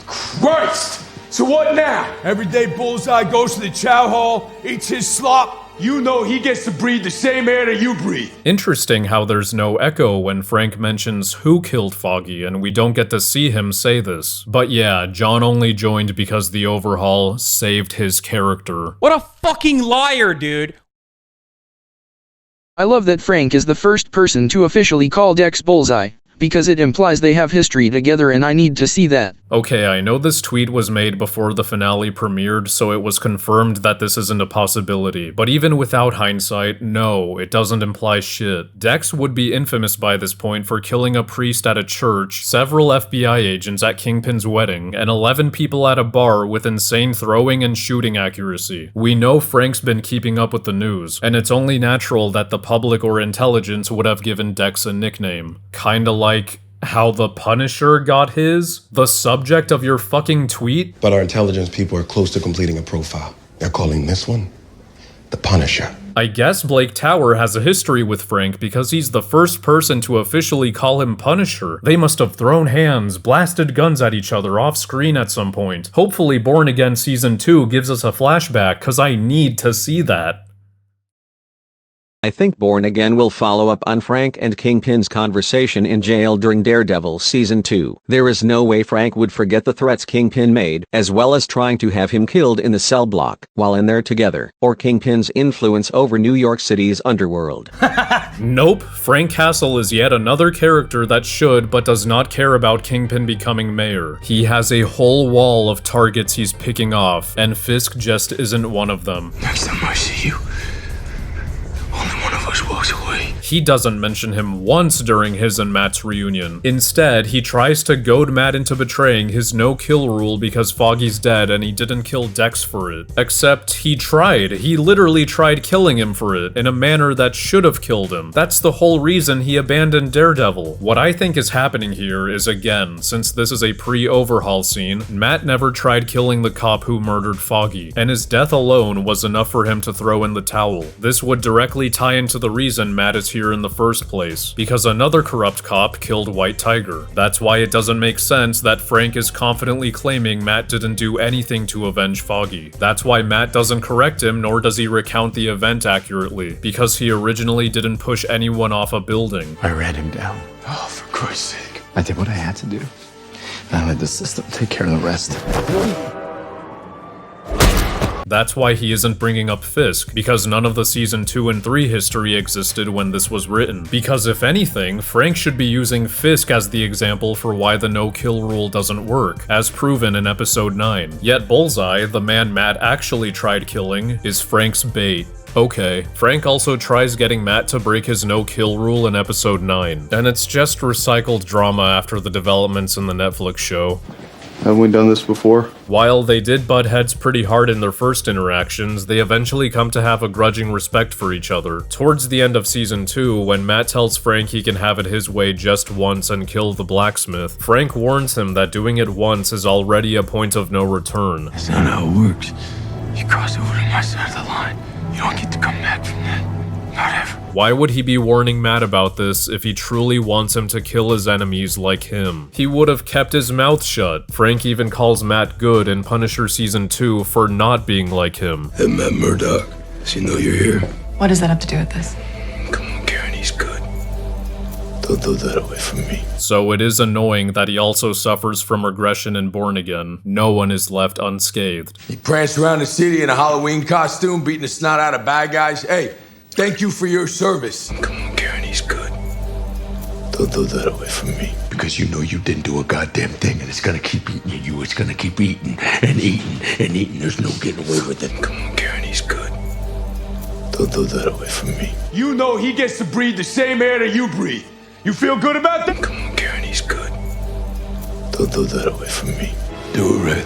Christ! So what now? Every day Bullseye goes to the chow hall, eats his slop. You know he gets to breathe the same air that you breathe. Interesting how there's no echo when Frank mentions who killed Foggy, and we don't get to see him say this. But yeah, Jon only joined because the overhaul saved his character. What a fucking liar, dude! I love that Frank is the first person to officially call Dex Bullseye, because it implies they have history together and I need to see that. Okay, I know this tweet was made before the finale premiered, so it was confirmed that this isn't a possibility. But even without hindsight, no, it doesn't imply shit. Dex would be infamous by this point for killing a priest at a church, several FBI agents at Kingpin's wedding, and 11 people at a bar with insane throwing and shooting accuracy. We know Frank's been keeping up with the news, and it's only natural that the public or intelligence would have given Dex a nickname. Kinda like how the Punisher got his? The subject of your fucking tweet? But our intelligence people are close to completing a profile. They're calling this one the Punisher. I guess Blake Tower has a history with Frank because he's the first person to officially call him Punisher. They must have thrown hands, blasted guns at each other off screen at some point. Hopefully Born Again Season 2 gives us a flashback, cause I need to see that. I think Born Again will follow up on Frank and Kingpin's conversation in jail during Daredevil Season 2. There is no way Frank would forget the threats Kingpin made, as well as trying to have him killed in the cell block while in there together, or Kingpin's influence over New York City's underworld. Nope, Frank Castle is yet another character that should but does not care about Kingpin becoming mayor. He has a whole wall of targets he's picking off, and Fisk just isn't one of them. Next time I see you, only one of us walks away. He doesn't mention him once during his and Matt's reunion. Instead, he tries to goad Matt into betraying his no-kill rule because Foggy's dead and he didn't kill Dex for it. Except he tried. He literally tried killing him for it, in a manner that should have killed him. That's the whole reason he abandoned Daredevil. What I think is happening here is, again, since this is a pre-overhaul scene, Matt never tried killing the cop who murdered Foggy, and his death alone was enough for him to throw in the towel. This would directly tie into the reason Matt is here in the first place, because another corrupt cop killed White Tiger. That's why it doesn't make sense that Frank is confidently claiming Matt didn't do anything to avenge Foggy. That's why Matt doesn't correct him, nor does he recount the event accurately, because he originally didn't push anyone off a building. I ran him down. Oh, for Christ's sake. I did what I had to do. I let the system take care of the rest. That's why he isn't bringing up Fisk, because none of the Season 2 and 3 history existed when this was written. Because if anything, Frank should be using Fisk as the example for why the no-kill rule doesn't work, as proven in Episode 9. Yet Bullseye, the man Matt actually tried killing, is Frank's bait. Okay, Frank also tries getting Matt to break his no-kill rule in Episode 9, and it's just recycled drama after the developments in the Netflix show. Haven't we done this before? While they did butt heads pretty hard in their first interactions, they eventually come to have a grudging respect for each other. Towards the end of Season 2, when Matt tells Frank he can have it his way just once and kill the blacksmith, Frank warns him that doing it once is already a point of no return. That's not how it works. You cross over to my side of the line, you don't get to come back from that. Not ever. Why would he be warning Matt about this if he truly wants him to kill his enemies like him? He would have kept his mouth shut. Frank even calls Matt good in Punisher Season 2 for not being like him. Hey, Matt Murdock, does he know you're here? What does that have to do with this? Come on, Karen, he's good. Don't throw that away from me. So it is annoying that he also suffers from regression in Born Again. No one is left unscathed. He pranced around the city in a Halloween costume, beating the snot out of bad guys. Hey, thank you for your service. Come on, Karen, he's good. Don't throw that away from me. Because you know you didn't do a goddamn thing, and it's gonna keep eating at you. It's gonna keep eating and eating and eating. There's no getting away with it. Come on, Karen, he's good. Don't throw that away from me. You know he gets to breathe the same air that you breathe. You feel good about that? Come on, Karen, he's good. Don't throw that away from me. Do it right.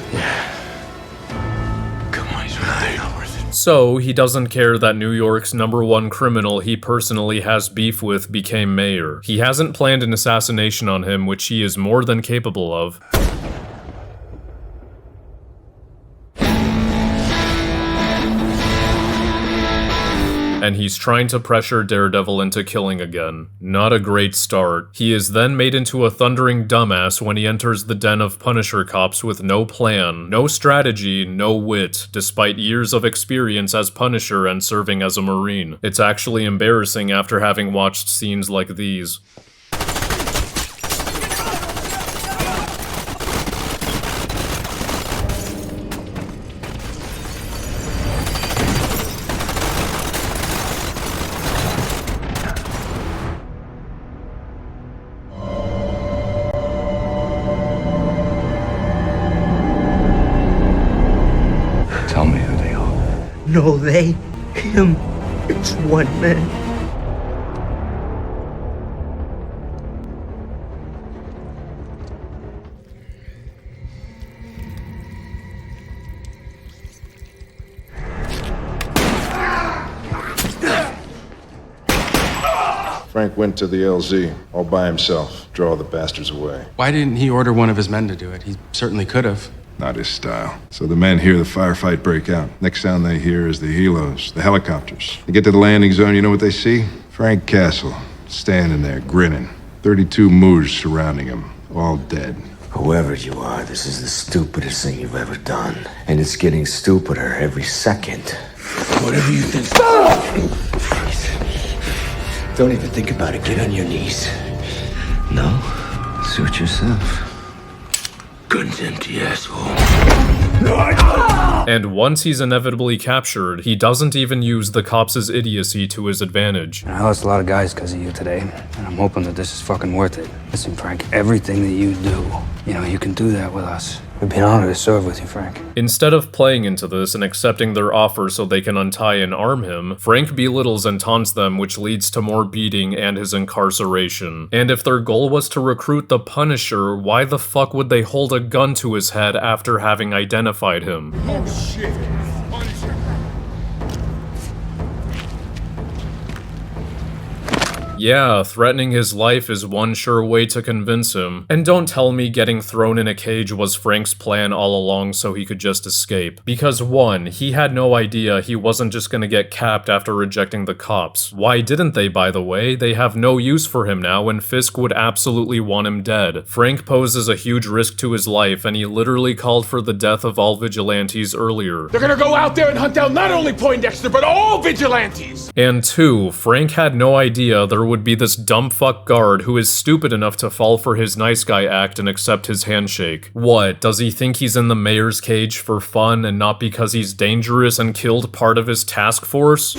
Come on, he's right there. So, he doesn't care that New York's #1 criminal he personally has beef with became mayor. He hasn't planned an assassination on him, which he is more than capable of. And he's trying to pressure Daredevil into killing again. Not a great start. He is then made into a thundering dumbass when he enters the den of Punisher cops with no plan, no strategy, no wit, despite years of experience as Punisher and serving as a Marine. It's actually embarrassing after having watched scenes like these. Tell me who they are. No, they, him, it's one man. Frank went to the LZ all by himself, draw the bastards away. Why didn't he order one of his men to do it? He certainly could have. Not his style. So the men hear the firefight break out. Next sound they hear is the helos, the helicopters. They get to the landing zone, you know what they see? Frank Castle, standing there, grinning. 32 moos surrounding him, all dead. Whoever you are, this is the stupidest thing you've ever done. And it's getting stupider every second. Whatever you think. Don't even think about it. Get on your knees. No? Suit yourself. Gun's empty, asshole. And once he's inevitably captured, he doesn't even use the cops' idiocy to his advantage. I lost a lot of guys because of you today, and I'm hoping that this is fucking worth it. Listen, Frank, everything that you do, you can do that with us. It'd be an honor to serve with you, Frank. Instead of playing into this and accepting their offer so they can untie and arm him, Frank belittles and taunts them, which leads to more beating and his incarceration. And if their goal was to recruit the Punisher, why the fuck would they hold a gun to his head after having identified him? Oh shit. Punisher. Yeah, threatening his life is one sure way to convince him. And don't tell me getting thrown in a cage was Frank's plan all along so he could just escape. Because 1, he had no idea he wasn't just gonna get capped after rejecting the cops. Why didn't they, by the way? They have no use for him now and Fisk would absolutely want him dead. Frank poses a huge risk to his life and he literally called for the death of all vigilantes earlier. They're gonna go out there and hunt down not only Poindexter, but all vigilantes! And 2, Frank had no idea there would be this dumb fuck guard who is stupid enough to fall for his nice guy act and accept his handshake. What, does he think he's in the mayor's cage for fun and not because he's dangerous and killed part of his task force?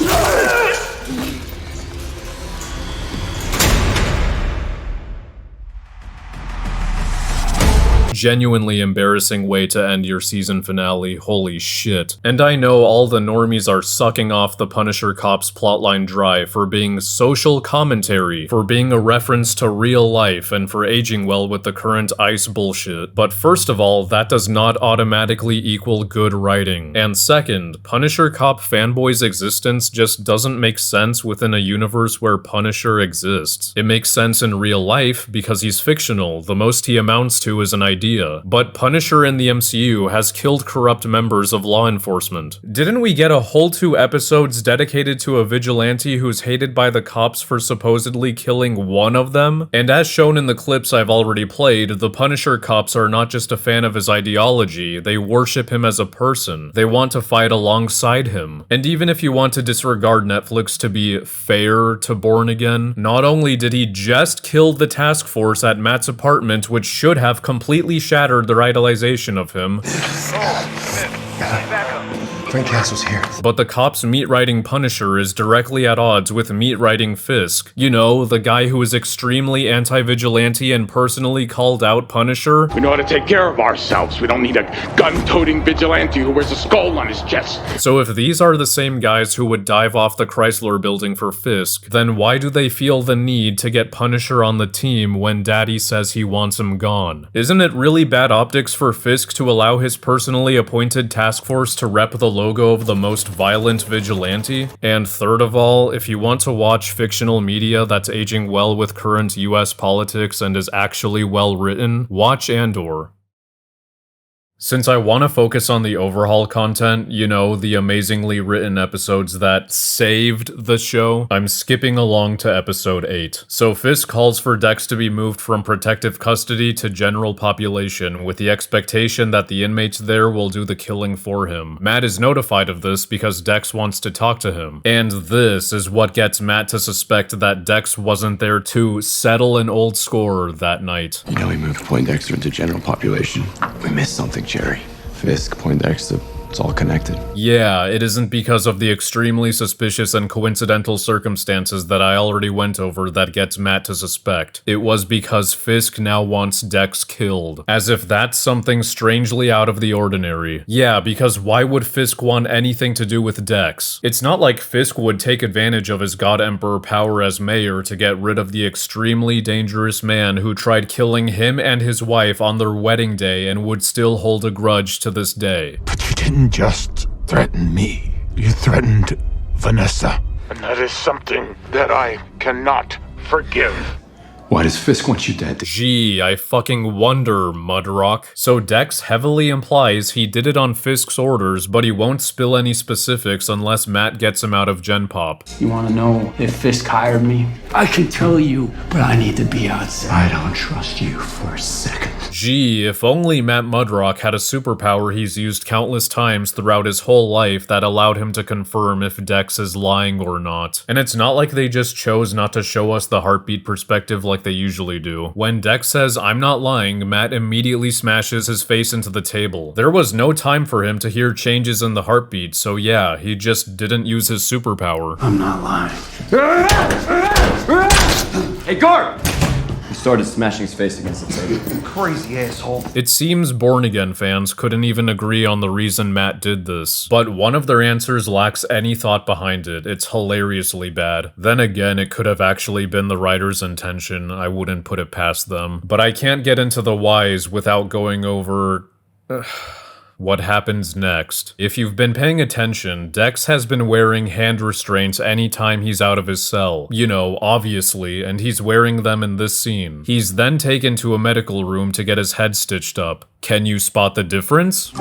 Genuinely embarrassing way to end your season finale, holy shit. And I know all the normies are sucking off the Punisher Cops plotline dry for being social commentary, for being a reference to real life, and for aging well with the current ICE bullshit. But first of all, that does not automatically equal good writing. And second, Punisher Cop fanboys' existence just doesn't make sense within a universe where Punisher exists. It makes sense in real life because he's fictional, the most he amounts to is an idea. But Punisher in the MCU has killed corrupt members of law enforcement. Didn't we get a whole 2 episodes dedicated to a vigilante who's hated by the cops for supposedly killing one of them? And as shown in the clips I've already played, the Punisher cops are not just a fan of his ideology, they worship him as a person. They want to fight alongside him. And even if you want to disregard Netflix to be fair to Born Again, not only did he just kill the task force at Matt's apartment, which should have completely shattered their idolization of him. Frank Castle's here. But the cops meat-writing Punisher is directly at odds with meat-writing Fisk. You know, the guy who is extremely anti-vigilante and personally called out Punisher. We know how to take care of ourselves. We don't need a gun-toting vigilante who wears a skull on his chest. So if these are the same guys who would dive off the Chrysler building for Fisk, then why do they feel the need to get Punisher on the team when Daddy says he wants him gone? Isn't it really bad optics for Fisk to allow his personally appointed task force to rep the logo of the most violent vigilante? And third of all, if you want to watch fictional media that's aging well with current US politics and is actually well written, watch Andor. Since I want to focus on the overhaul content, you know, the amazingly written episodes that saved the show, I'm skipping along to episode 8. So Fisk calls for Dex to be moved from protective custody to general population, with the expectation that the inmates there will do the killing for him. Matt is notified of this because Dex wants to talk to him. And this is what gets Matt to suspect that Dex wasn't there to settle an old score that night. You know, we moved Poindexter into general population. We missed something, Jerry. Fisk, Poindexter, it's all connected. Yeah, it isn't because of the extremely suspicious and coincidental circumstances that I already went over that gets Matt to suspect. It was because Fisk now wants Dex killed. As if that's something strangely out of the ordinary. Yeah, because why would Fisk want anything to do with Dex? It's not like Fisk would take advantage of his God Emperor power as mayor to get rid of the extremely dangerous man who tried killing him and his wife on their wedding day and would still hold a grudge to this day. But you didn't just threaten me. You threatened Vanessa. And that is something that I cannot forgive. Why does Fisk want you dead? Gee, I fucking wonder, Mudrock. So Dex heavily implies he did it on Fisk's orders, but he won't spill any specifics unless Matt gets him out of Gen Pop. You want to know if Fisk hired me? I can tell you, but I need to be outside. I don't trust you for a second. Gee, if only Matt Mudrock had a superpower he's used countless times throughout his whole life that allowed him to confirm if Dex is lying or not. And it's not like they just chose not to show us the heartbeat perspective like they usually do. When Dex says, "I'm not lying," Matt immediately smashes his face into the table. There was no time for him to hear changes in the heartbeat, so yeah, he just didn't use his superpower. I'm not lying. Hey, guard! He started smashing his face against the table. Crazy asshole. It seems Born Again fans couldn't even agree on the reason Matt did this, but one of their answers lacks any thought behind it. It's hilariously bad. Then again, it could have actually been the writer's intention. I wouldn't put it past them. But I can't get into the whys without going over what happens next. If you've been paying attention, Dex has been wearing hand restraints anytime he's out of his cell. You know, obviously, and he's wearing them in this scene. He's then taken to a medical room to get his head stitched up. Can you spot the difference?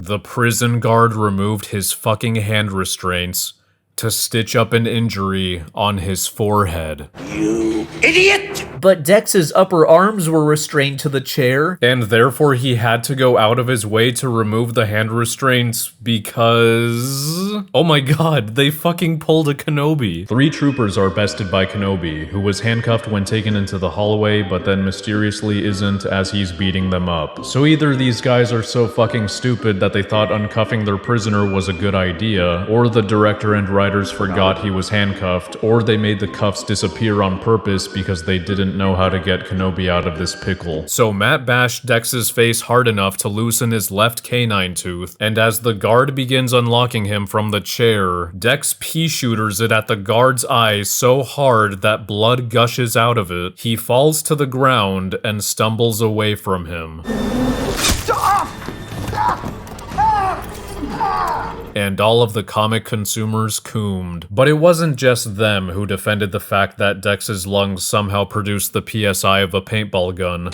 The prison guard removed his fucking hand restraints to stitch up an injury on his forehead. You idiot! But Dex's upper arms were restrained to the chair. And therefore he had to go out of his way to remove the hand restraints because... oh my god, they fucking pulled a Kenobi. 3 troopers are bested by Kenobi, who was handcuffed when taken into the hallway, but then mysteriously isn't as he's beating them up. So either these guys are so fucking stupid that they thought uncuffing their prisoner was a good idea, or the director and writers forgot he was handcuffed, or they made the cuffs disappear on purpose because they didn't know how to get Kenobi out of this pickle. So Matt bashed Dex's face hard enough to loosen his left canine tooth, and as the guard begins unlocking him from the chair, Dex pea shooters it at the guard's eye so hard that blood gushes out of it. He falls to the ground and stumbles away from him. And all of the comic consumers coomed. But it wasn't just them who defended the fact that Dex's lungs somehow produced the PSI of a paintball gun.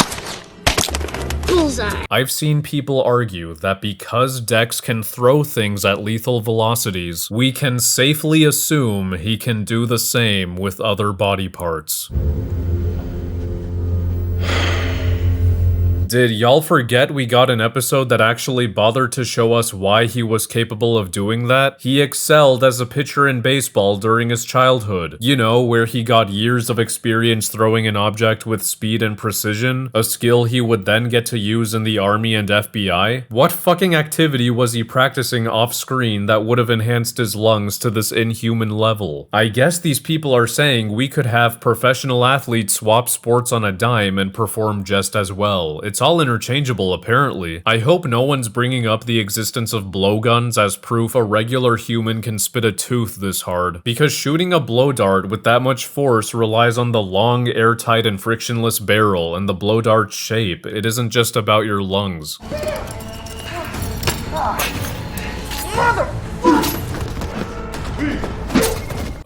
Bullseye. I've seen people argue that because Dex can throw things at lethal velocities, we can safely assume he can do the same with other body parts. Did y'all forget we got an episode that actually bothered to show us why he was capable of doing that? He excelled as a pitcher in baseball during his childhood. You know, where he got years of experience throwing an object with speed and precision, a skill he would then get to use in the Army and FBI? What fucking activity was he practicing off-screen that would have enhanced his lungs to this inhuman level? I guess these people are saying we could have professional athletes swap sports on a dime and perform just as well. It's all interchangeable, apparently. I hope no one's bringing up the existence of blowguns as proof a regular human can spit a tooth this hard, because shooting a blow dart with that much force relies on the long, airtight, and frictionless barrel and the blow dart's shape. It isn't just about your lungs.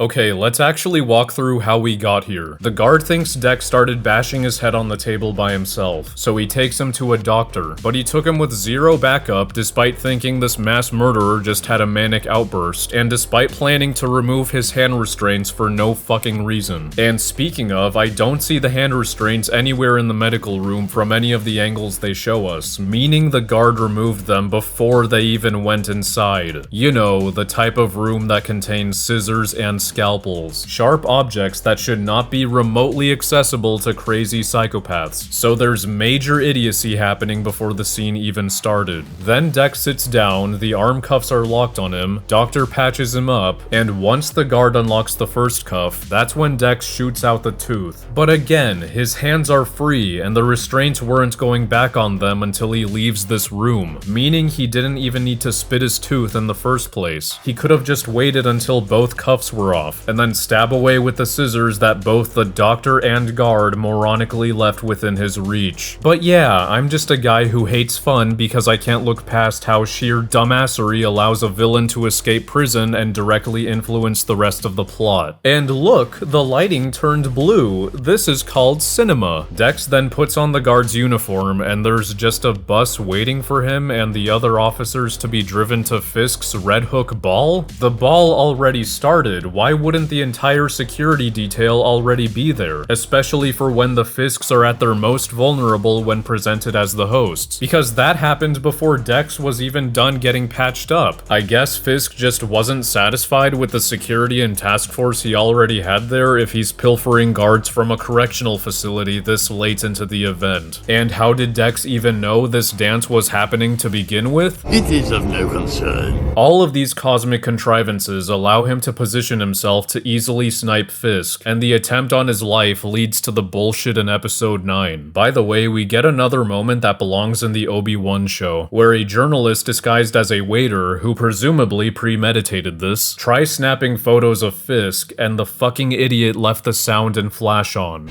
Okay, let's actually walk through how we got here. The guard thinks Dex started bashing his head on the table by himself, so he takes him to a doctor, but he took him with zero backup despite thinking this mass murderer just had a manic outburst, and despite planning to remove his hand restraints for no fucking reason. And speaking of, I don't see the hand restraints anywhere in the medical room from any of the angles they show us, meaning the guard removed them before they even went inside. You know, the type of room that contains scissors and scalpels. Sharp objects that should not be remotely accessible to crazy psychopaths. So there's major idiocy happening before the scene even started. Then Dex sits down, the arm cuffs are locked on him, Doctor patches him up, and once the guard unlocks the first cuff, that's when Dex shoots out the tooth. But again, his hands are free, and the restraints weren't going back on them until he leaves this room, meaning he didn't even need to spit his tooth in the first place. He could have just waited until both cuffs were ear off, and then stab away with the scissors that both the doctor and guard moronically left within his reach. But yeah, I'm just a guy who hates fun because I can't look past how sheer dumbassery allows a villain to escape prison and directly influence the rest of the plot. And look, the lighting turned blue. This is called cinema. Dex then puts on the guard's uniform, and there's just a bus waiting for him and the other officers to be driven to Fisk's Red Hook ball? The ball already started. Why wouldn't the entire security detail already be there? Especially for when the Fisks are at their most vulnerable when presented as the hosts. Because that happened before Dex was even done getting patched up. I guess Fisk just wasn't satisfied with the security and task force he already had there if he's pilfering guards from a correctional facility this late into the event. And how did Dex even know this dance was happening to begin with? It is of no concern. All of these cosmic contrivances allow him to position himself to easily snipe Fisk, and the attempt on his life leads to the bullshit in episode 9. By the way, we get another moment that belongs in the Obi-Wan show, where a journalist disguised as a waiter, who presumably premeditated this, tries snapping photos of Fisk, and the fucking idiot left the sound and flash on.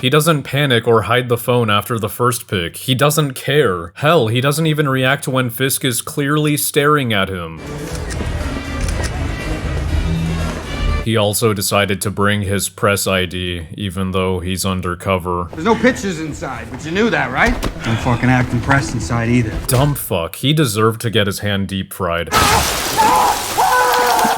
He doesn't panic or hide the phone after the first pick. He doesn't care. Hell, he doesn't even react when Fisk is clearly staring at him. He also decided to bring his press ID, even though he's undercover. There's no pictures inside, but you knew that, right? Don't fucking act impressed inside either. Dumb fuck. He deserved to get his hand deep fried.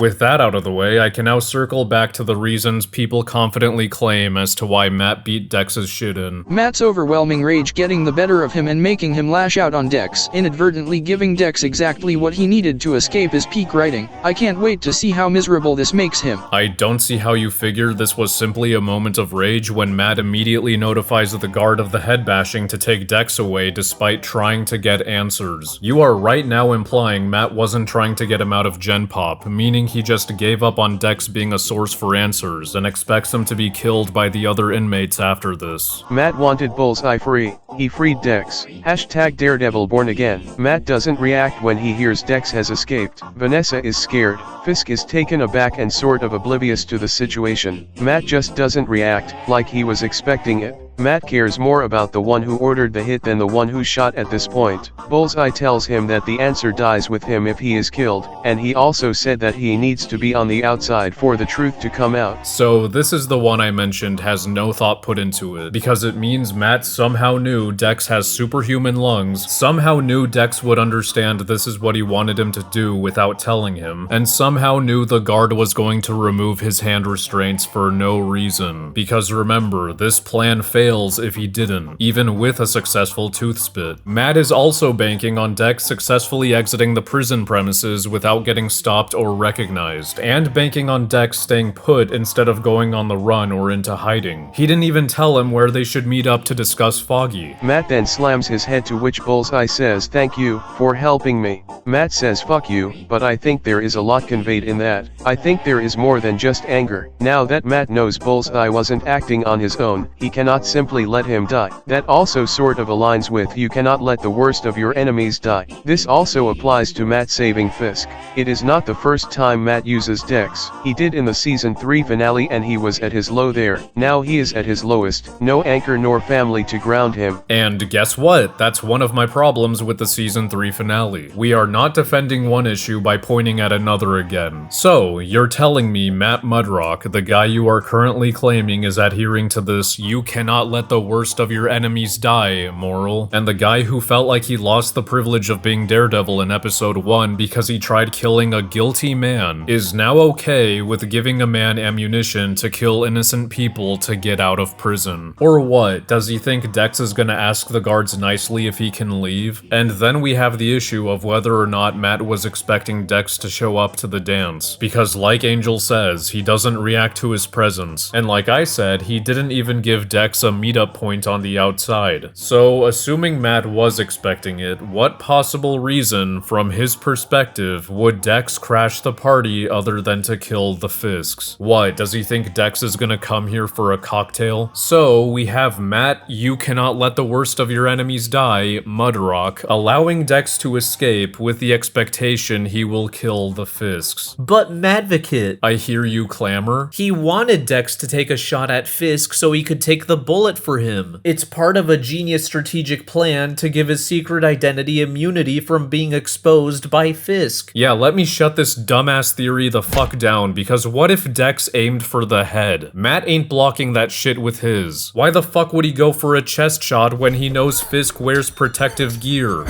With that out of the way, I can now circle back to the reasons people confidently claim as to why Matt beat Dex's shit in. Matt's overwhelming rage getting the better of him and making him lash out on Dex, inadvertently giving Dex exactly what he needed to escape is peak writing. I can't wait to see how miserable this makes him. I don't see how you figure this was simply a moment of rage when Matt immediately notifies the guard of the head bashing to take Dex away despite trying to get answers. You are right now implying Matt wasn't trying to get him out of Gen Pop, meaning he just gave up on Dex being a source for answers and expects him to be killed by the other inmates after this. Matt wanted Bullseye free. He freed Dex. Hashtag Daredevil born again. Matt doesn't react when he hears Dex has escaped. Vanessa is scared. Fisk is taken aback and sort of oblivious to the situation. Matt just doesn't react, like he was expecting it. Matt cares more about the one who ordered the hit than the one who shot at this point. Bullseye tells him that the answer dies with him if he is killed, and he also said that he needs to be on the outside for the truth to come out. So this is the one I mentioned has no thought put into it, because it means Matt somehow knew Dex has superhuman lungs, somehow knew Dex would understand this is what he wanted him to do without telling him, and somehow knew the guard was going to remove his hand restraints for no reason. Because remember, this plan failed if he didn't, even with a successful tooth spit. Matt is also banking on Dex successfully exiting the prison premises without getting stopped or recognized, and banking on Dex staying put instead of going on the run or into hiding. He didn't even tell him where they should meet up to discuss Foggy. Matt then slams his head, to which Bullseye says, "Thank you for helping me." Matt says, "Fuck you," but I think there is a lot conveyed in that. I think there is more than just anger. Now that Matt knows Bullseye wasn't acting on his own, he cannot simply let him die. That also sort of aligns with you cannot let the worst of your enemies die. This also applies to Matt saving Fisk. It is not the first time Matt uses Dex. He did in the season 3 finale and he was at his low there. Now he is at his lowest. No anchor nor family to ground him. And guess what? That's one of my problems with the season 3 finale. We are not defending one issue by pointing at another again. So, you're telling me Matt Mudrock, the guy you are currently claiming is adhering to this "you cannot let the worst of your enemies die" moral, and the guy who felt like he lost the privilege of being Daredevil in episode 1 because he tried killing a guilty man, is now okay with giving a man ammunition to kill innocent people to get out of prison. Or what? Does he think Dex is gonna ask the guards nicely if he can leave? And then we have the issue of whether or not Matt was expecting Dex to show up to the dance, because like Angel says, he doesn't react to his presence, and like I said, he didn't even give Dex a meetup point on the outside. So, assuming Matt was expecting it, what possible reason, from his perspective, would Dex crash the party other than to kill the Fisks? What, does he think Dex is gonna come here for a cocktail? So, we have Matt, you cannot let the worst of your enemies die, Mudrock, allowing Dex to escape with the expectation he will kill the Fisks. But Madvocate, I hear you clamor. he wanted Dex to take a shot at Fisk so he could take the bullet for him. It's part of a genius strategic plan to give his secret identity immunity from being exposed by Fisk. Yeah, let me shut this dumbass theory the fuck down, because what if Dex aimed for the head? Matt ain't blocking that shit with his. Why the fuck would he go for a chest shot when he knows Fisk wears protective gear?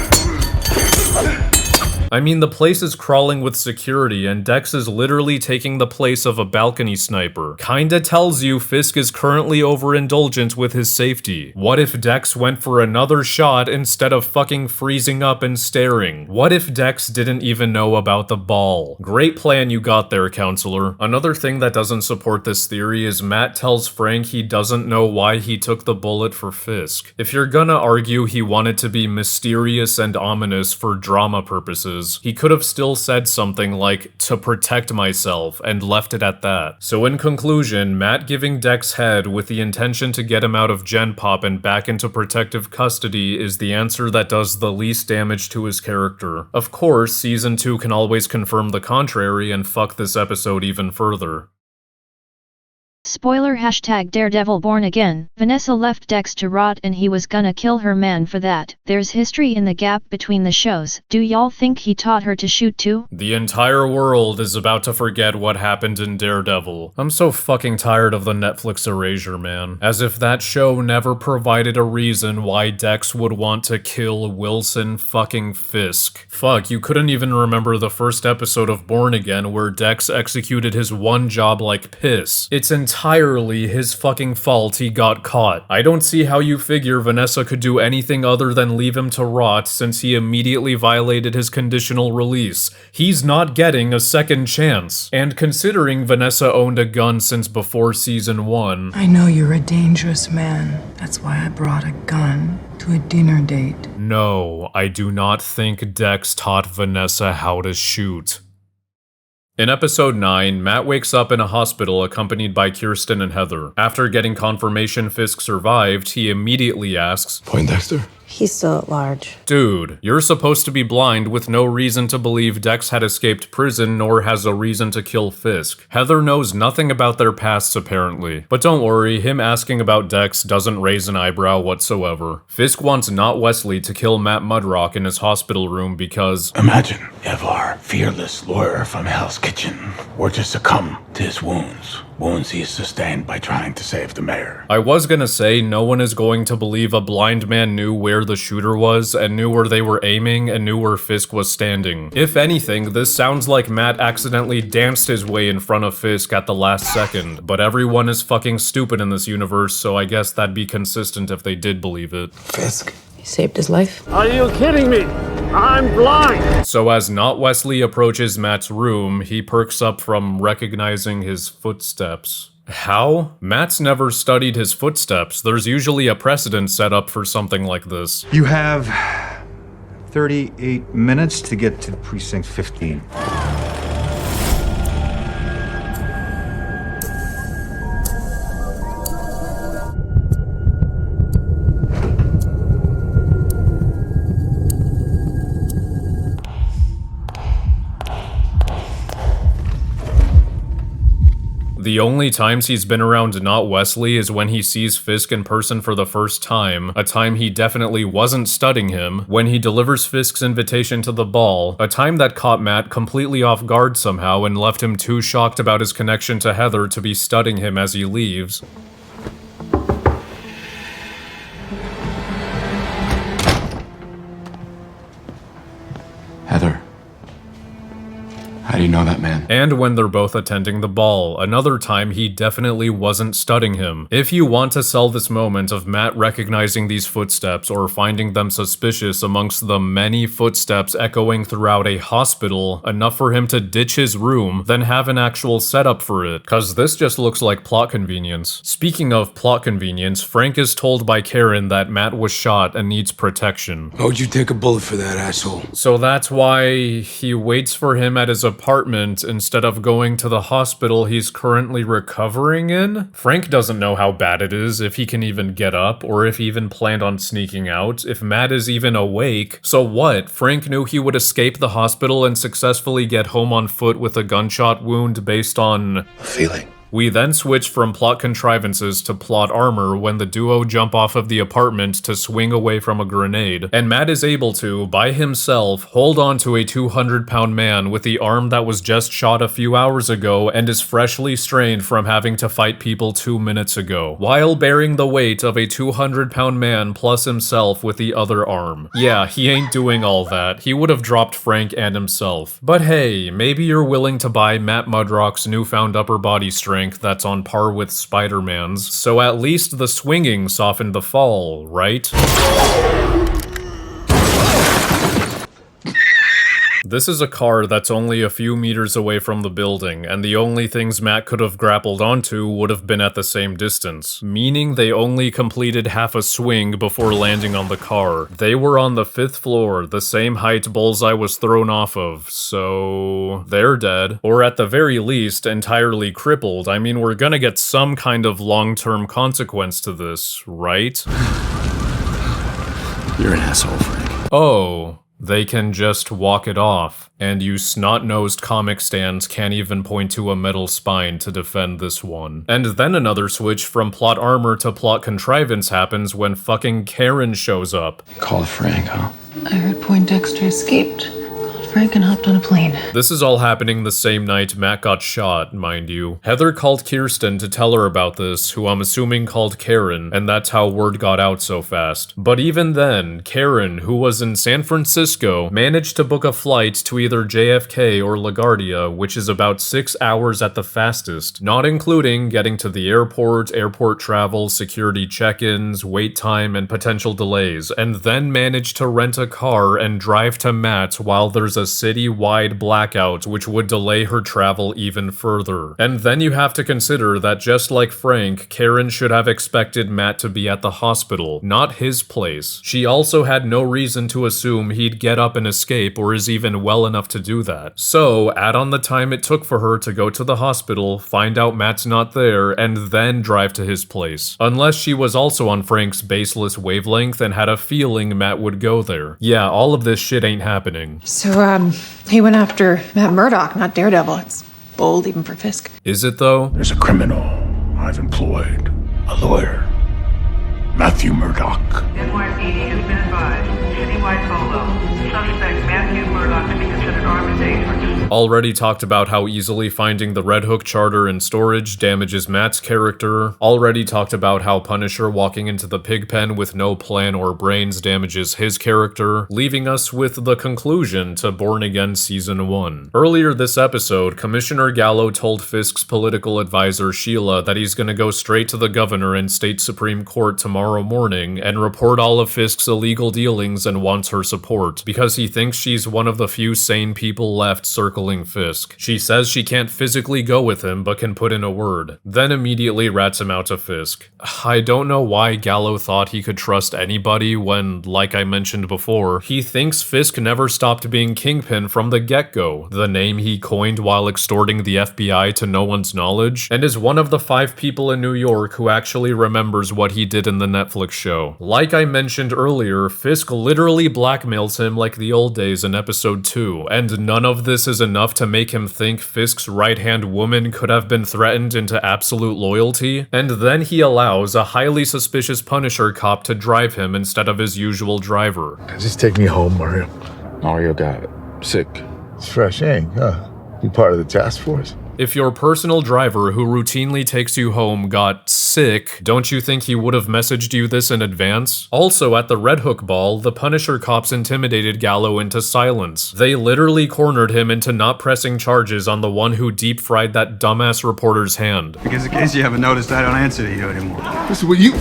I mean, the place is crawling with security, and Dex is literally taking the place of a balcony sniper. Kinda tells you Fisk is currently overindulgent with his safety. What if Dex went for another shot instead of fucking freezing up and staring? What if Dex didn't even know about the ball? Great plan you got there, counselor. Another thing that doesn't support this theory is Matt tells Frank he doesn't know why he took the bullet for Fisk. If you're gonna argue he wanted to be mysterious and ominous for drama purposes, he could have still said something like, to protect myself, and left it at that. So in conclusion, Matt giving Dex head with the intention to get him out of Gen Pop and back into protective custody is the answer that does the least damage to his character. Of course, Season 2 can always confirm the contrary and fuck this episode even further. Spoiler hashtag Daredevil born again. Vanessa left Dex to rot and he was gonna kill her man for that. There's history in the gap between the shows. Do y'all think he taught her to shoot too? The entire world is about to forget what happened in Daredevil. I'm so fucking tired of the Netflix erasure, man. As if that show never provided a reason why Dex would want to kill Wilson fucking Fisk. Fuck, you couldn't even remember the first episode of Born Again where Dex executed his one job like piss. It's entirely his fucking fault he got caught. I don't see how you figure Vanessa could do anything other than leave him to rot since he immediately violated his conditional release. He's not getting a second chance. And considering Vanessa owned a gun since before Season 1... I know you're a dangerous man. That's why I brought a gun to a dinner date. No, I do not think Dex taught Vanessa how to shoot. In episode 9, Matt wakes up in a hospital accompanied by Kirsten and Heather. After getting confirmation Fisk survived, he immediately asks, Poindexter? He's still at large. Dude, you're supposed to be blind with no reason to believe Dex had escaped prison nor has a reason to kill Fisk. Heather knows nothing about their pasts apparently. But don't worry, him asking about Dex doesn't raise an eyebrow whatsoever. Fisk wants not Wesley to kill Matt Mudrock in his hospital room because... Imagine if our fearless lawyer from Hell's Kitchen were to succumb to his wounds. Wounds he sustained by trying to save the mayor. I was gonna say no one is going to believe a blind man knew where the shooter was and knew where they were aiming and knew where Fisk was standing. If anything, this sounds like Matt accidentally danced his way in front of Fisk at the last second, but everyone is fucking stupid in this universe, so I guess that'd be consistent if they did believe it. Fisk. He saved his life. Are you kidding me? I'm blind! So as Not Wesley approaches Matt's room, he perks up from recognizing his footsteps. How? Matt's never studied his footsteps. There's usually a precedent set up for something like this. You have 38 minutes to get to Precinct 15. The only times he's been around Not Wesley is when he sees Fisk in person for the first time, a time he definitely wasn't studying him, when he delivers Fisk's invitation to the ball, a time that caught Matt completely off guard somehow and left him too shocked about his connection to Heather to be studying him as he leaves. Heather, How do you know that man? And when they're both attending the ball, another time he definitely wasn't studying him. If you want to sell this moment of Matt recognizing these footsteps or finding them suspicious amongst the many footsteps echoing throughout a hospital, enough for him to ditch his room, then have an actual setup for it, cause this just looks like plot convenience. Speaking of plot convenience, Frank is told by Karen that Matt was shot and needs protection. How would you take a bullet for that, asshole? So that's why he waits for him at his apartment instead of going to the hospital he's currently recovering in? Frank doesn't know how bad it is, if he can even get up, or if he even planned on sneaking out, if Matt is even awake. So what? Frank knew he would escape the hospital and successfully get home on foot with a gunshot wound based on a feeling. We then switch from plot contrivances to plot armor when the duo jump off of the apartment to swing away from a grenade, and Matt is able to, by himself, hold on to a 200-pound man with the arm that was just shot a few hours ago and is freshly strained from having to fight people 2 minutes ago, while bearing the weight of a 200-pound man plus himself with the other arm. Yeah, he ain't doing all that. He would have dropped Frank and himself. But hey, maybe you're willing to buy Matt Mudrock's newfound upper body strength that's on par with Spider-Man's, so at least the swinging softened the fall, right? This is a car that's only a few meters away from the building, and the only things Matt could have grappled onto would have been at the same distance, meaning they only completed half a swing before landing on the car. They were on the 5th floor, the same height Bullseye was thrown off of, so they're dead. Or at the very least, entirely crippled. I mean, we're gonna get some kind of long-term consequence to this, right? You're an asshole, Frank. Oh. They can just walk it off, and you snot-nosed comic stands can't even point to a metal spine to defend this one. And then another switch from plot armor to plot contrivance happens when fucking Karen shows up. Call Frank, huh? I heard Poindexter escaped. Frank and hopped on a plane. This is all happening the same night Matt got shot, mind you. Heather called Kirsten to tell her about this, who I'm assuming called Karen, and that's how word got out so fast. But even then, Karen, who was in San Francisco, managed to book a flight to either JFK or LaGuardia, which is about 6 hours at the fastest, not including getting to the airport, airport travel, security check-ins, wait time, and potential delays, and then managed to rent a car and drive to Matt while there's a city-wide blackout which would delay her travel even further. And then you have to consider that just like Frank, Karen should have expected Matt to be at the hospital, not his place. She also had no reason to assume he'd get up and escape or is even well enough to do that. So, add on the time it took for her to go to the hospital, find out Matt's not there, and then drive to his place. Unless she was also on Frank's baseless wavelength and had a feeling Matt would go there. Yeah, all of this shit ain't happening. So, he went after Matt Murdock, not Daredevil. It's bold even for Fisk. Is it though? There's a criminal I've employed, a lawyer, Matthew Murdock. NYPD has been advised. Citywide photo. Suspect Matthew Murdock to be considered armed and dangerous. Already talked about how easily finding the Red Hook charter in storage damages Matt's character. Already talked about how Punisher walking into the pig pen with no plan or brains damages his character, leaving us with the conclusion to Born Again Season 1. Earlier this episode, Commissioner Gallo told Fisk's political advisor Sheila that he's gonna go straight to the governor and state Supreme Court tomorrow morning and report all of Fisk's illegal dealings and wants her support, because he thinks she's one of the few sane people left circling Fisk. She says she can't physically go with him, but can put in a word, then immediately rats him out to Fisk. I don't know why Gallo thought he could trust anybody when, like I mentioned before, he thinks Fisk never stopped being Kingpin from the get-go, the name he coined while extorting the FBI to no one's knowledge, and is one of the 5 people in New York who actually remembers what he did in the Netflix show. Like I mentioned earlier, Fisk literally blackmails him like the old days in episode 2, and none of this is enough to make him think Fisk's right-hand woman could have been threatened into absolute loyalty, and then he allows a highly suspicious Punisher cop to drive him instead of his usual driver. Just take me home, Mario. Mario got sick. It's fresh ink, huh? You part of the task force? If your personal driver who routinely takes you home got sick, don't you think he would have messaged you this in advance? Also, at the Red Hook ball, the Punisher cops intimidated Gallo into silence. They literally cornered him into not pressing charges on the one who deep-fried that dumbass reporter's hand. Because in case you haven't noticed, I don't answer to you anymore. This is what you...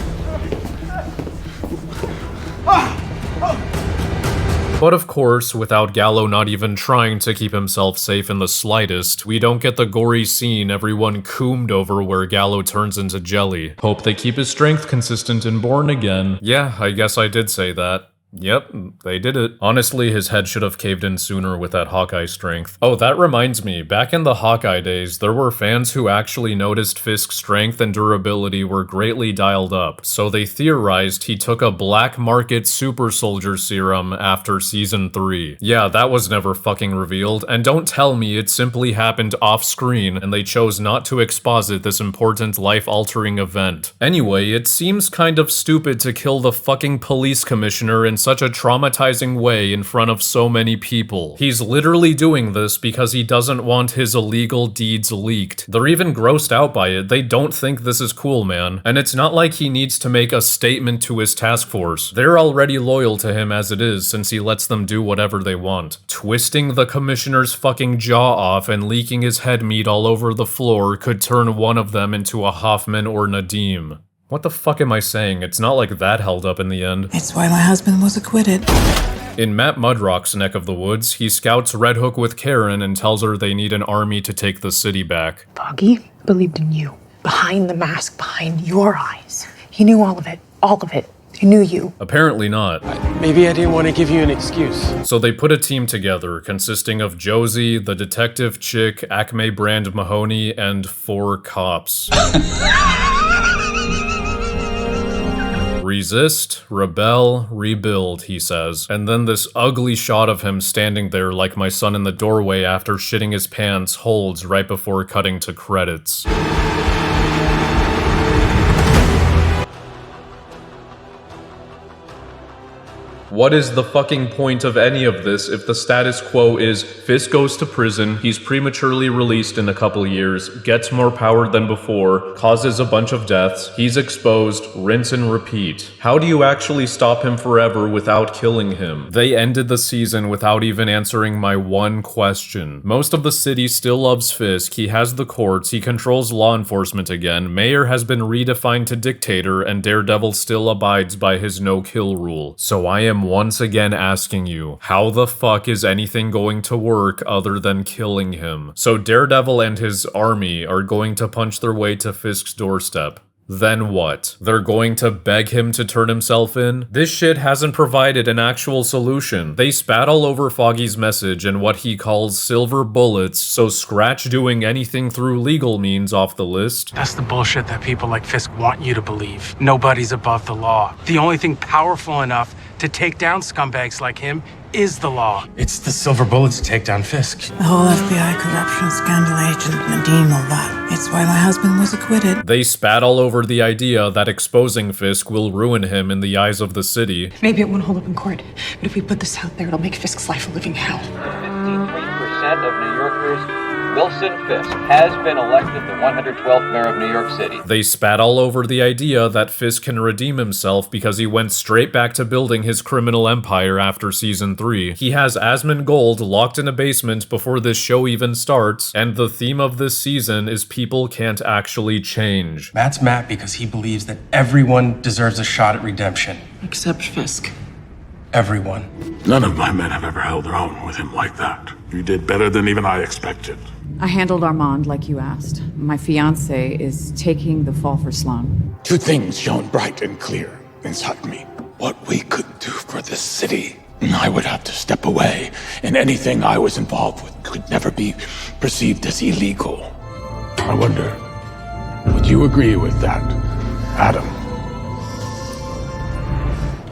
But of course, without Gallo not even trying to keep himself safe in the slightest, we don't get the gory scene everyone coomed over where Gallo turns into jelly. Hope they keep his strength consistent in Born Again. Yeah, I guess I did say that. Yep, they did it. Honestly, his head should have caved in sooner with that Hawkeye strength. Oh, that reminds me, back in the Hawkeye days, there were fans who actually noticed Fisk's strength and durability were greatly dialed up, so they theorized he took a black market super soldier serum after season 3. Yeah, that was never fucking revealed, and don't tell me it simply happened off-screen and they chose not to exposit this important life-altering event. Anyway, it seems kind of stupid to kill the fucking police commissioner in such a traumatizing way in front of so many people. He's literally doing this because he doesn't want his illegal deeds leaked. They're even grossed out by it. They don't think this is cool, man. And it's not like he needs to make a statement to his task force. They're already loyal to him as it is since he lets them do whatever they want. Twisting the commissioner's fucking jaw off and leaking his head meat all over the floor could turn one of them into a Hoffman or Nadim. What the fuck am I saying? It's not like that held up in the end. It's why my husband was acquitted. In Matt Mudrock's neck of the woods, he scouts Red Hook with Karen and tells her they need an army to take the city back. Foggy believed in you. Behind the mask, behind your eyes. He knew all of it. All of it. He knew you. Apparently not. Maybe I didn't want to give you an excuse. So they put a team together consisting of Josie, the detective chick, Acme Brand Mahoney, and 4 cops. Resist, rebel, rebuild, he says. And then this ugly shot of him standing there like my son in the doorway after shitting his pants holds right before cutting to credits. What is the fucking point of any of this if the status quo is Fisk goes to prison, he's prematurely released in a couple years, gets more power than before, causes a bunch of deaths, he's exposed, rinse and repeat. How do you actually stop him forever without killing him? They ended the season without even answering my one question. Most of the city still loves Fisk, he has the courts, he controls law enforcement again, Mayor has been redefined to dictator, and Daredevil still abides by his no-kill rule. So I am once again asking you, how the fuck is anything going to work other than killing him? So Daredevil and his army are going to punch their way to Fisk's doorstep. Then what? They're going to beg him to turn himself in? This shit hasn't provided an actual solution. They spat all over Foggy's message and what he calls silver bullets, so scratch doing anything through legal means off the list. That's the bullshit that people like Fisk want you to believe. Nobody's above the law. The only thing powerful enough to take down scumbags like him is the law. It's the silver bullets to take down Fisk. The whole FBI corruption scandal, Agent Nadim, all that. It's why my husband was acquitted. They spat all over the idea that exposing Fisk will ruin him in the eyes of the city. Maybe it won't hold up in court, but if we put this out there, it'll make Fisk's life a living hell. 53% of New Yorkers, Wilson Fisk has been elected the 112th mayor of New York City. They spat all over the idea that Fisk can redeem himself because he went straight back to building his criminal empire after season 3. He has Asmongold locked in a basement before this show even starts, and the theme of this season is people can't actually change. Matt's mad because he believes that everyone deserves a shot at redemption. Except Fisk. Everyone. None of my men have ever held their own with him like that. You did better than even I expected. I handled Armand like you asked. My fiancé is taking the fall for Sloan. 2 things shone bright and clear inside me. What we could do for this city. I would have to step away, and anything I was involved with could never be perceived as illegal. I wonder, would you agree with that, Adam?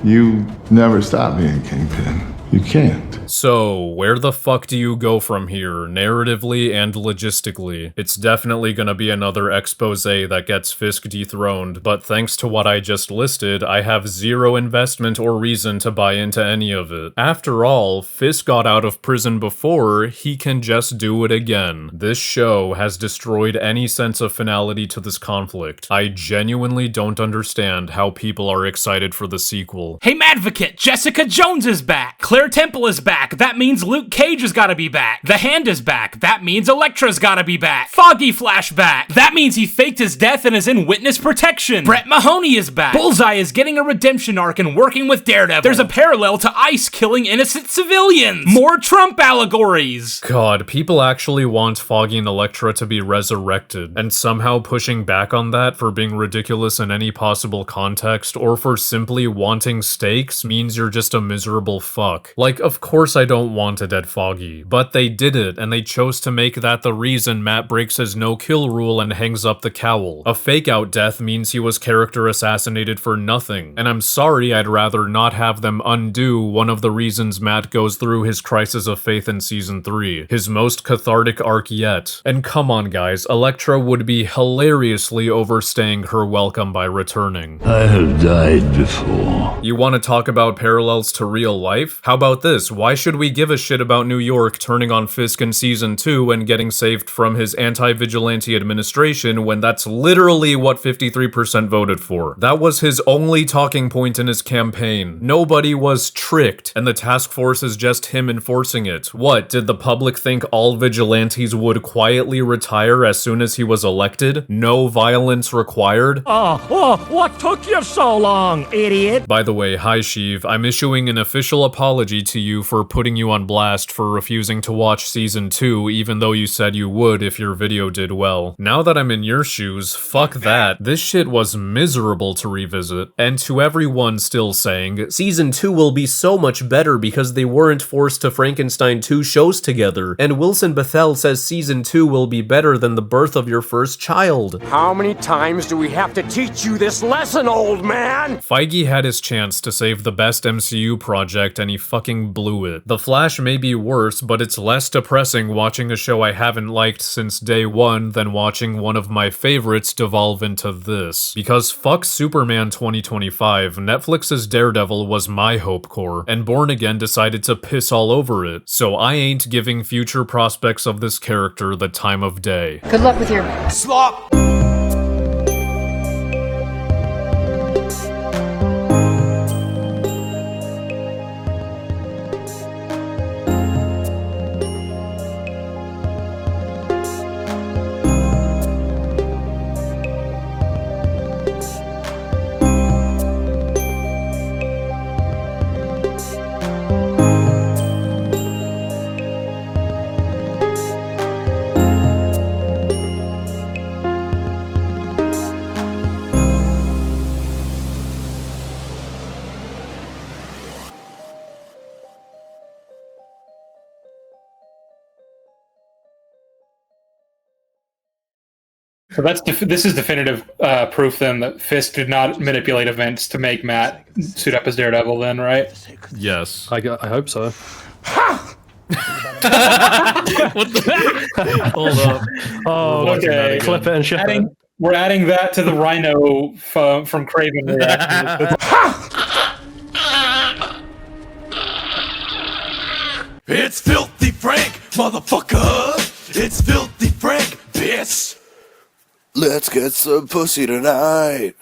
You never stop being Kingpin. You can't. So, where the fuck do you go from here, narratively and logistically? It's definitely gonna be another expose that gets Fisk dethroned, but thanks to what I just listed, I have zero investment or reason to buy into any of it. After all, Fisk got out of prison before, he can just do it again. This show has destroyed any sense of finality to this conflict. I genuinely don't understand how people are excited for the sequel. Hey Madvocate, Jessica Jones is back! Claire Temple is back, that means Luke Cage has gotta be back. The Hand is back, that means Elektra's gotta be back. Foggy flashback, that means he faked his death and is in witness protection. Brett Mahoney is back. Bullseye is getting a redemption arc and working with Daredevil. There's a parallel to ICE killing innocent civilians. More Trump allegories. God, people actually want Foggy and Elektra to be resurrected, and somehow pushing back on that for being ridiculous in any possible context, or for simply wanting stakes means you're just a miserable fuck. Like, of course I don't want a dead Foggy, but they did it, and they chose to make that the reason Matt breaks his no-kill rule and hangs up the cowl. A fake-out death means he was character assassinated for nothing, and I'm sorry, I'd rather not have them undo one of the reasons Matt goes through his crisis of faith in season 3, his most cathartic arc yet. And come on guys, Elektra would be hilariously overstaying her welcome by returning. I have died before. You want to talk about parallels to real life? How about this? Why should we give a shit about New York turning on Fisk in season 2 and getting saved from his anti-vigilante administration when that's literally what 53% voted for? That was his only talking point in his campaign. Nobody was tricked, and the task force is just him enforcing it. What, did the public think all vigilantes would quietly retire as soon as he was elected? No violence required? What took you so long, idiot? By the way, hi Sheev, I'm issuing an official apology to you for putting you on blast for refusing to watch season 2 even though you said you would if your video did well. Now that I'm in your shoes, fuck that. This shit was miserable to revisit. And to everyone still saying, Season 2 will be so much better because they weren't forced to Frankenstein 2 shows together, and Wilson Bethel says Season 2 will be better than the birth of your first child. How many times do we have to teach you this lesson, old man? Feige had his chance to save the best MCU project and he fucking blew it. The Flash may be worse, but it's less depressing watching a show I haven't liked since day one than watching one of my favorites devolve into this. Because fuck Superman 2025, Netflix's Daredevil was my hope core, and Born Again decided to piss all over it, so I ain't giving future prospects of this character the time of day. Good luck with your slop. So this is definitive proof then that Fisk did not manipulate events to make Matt suit up as Daredevil then, right? Yes. I hope so. Hold up. Oh, okay. Clip it and ship it. We're adding that to the Rhino from Craven reaction. It's Filthy Frank, motherfucker! It's Filthy Frank, bitch! Let's get some pussy tonight.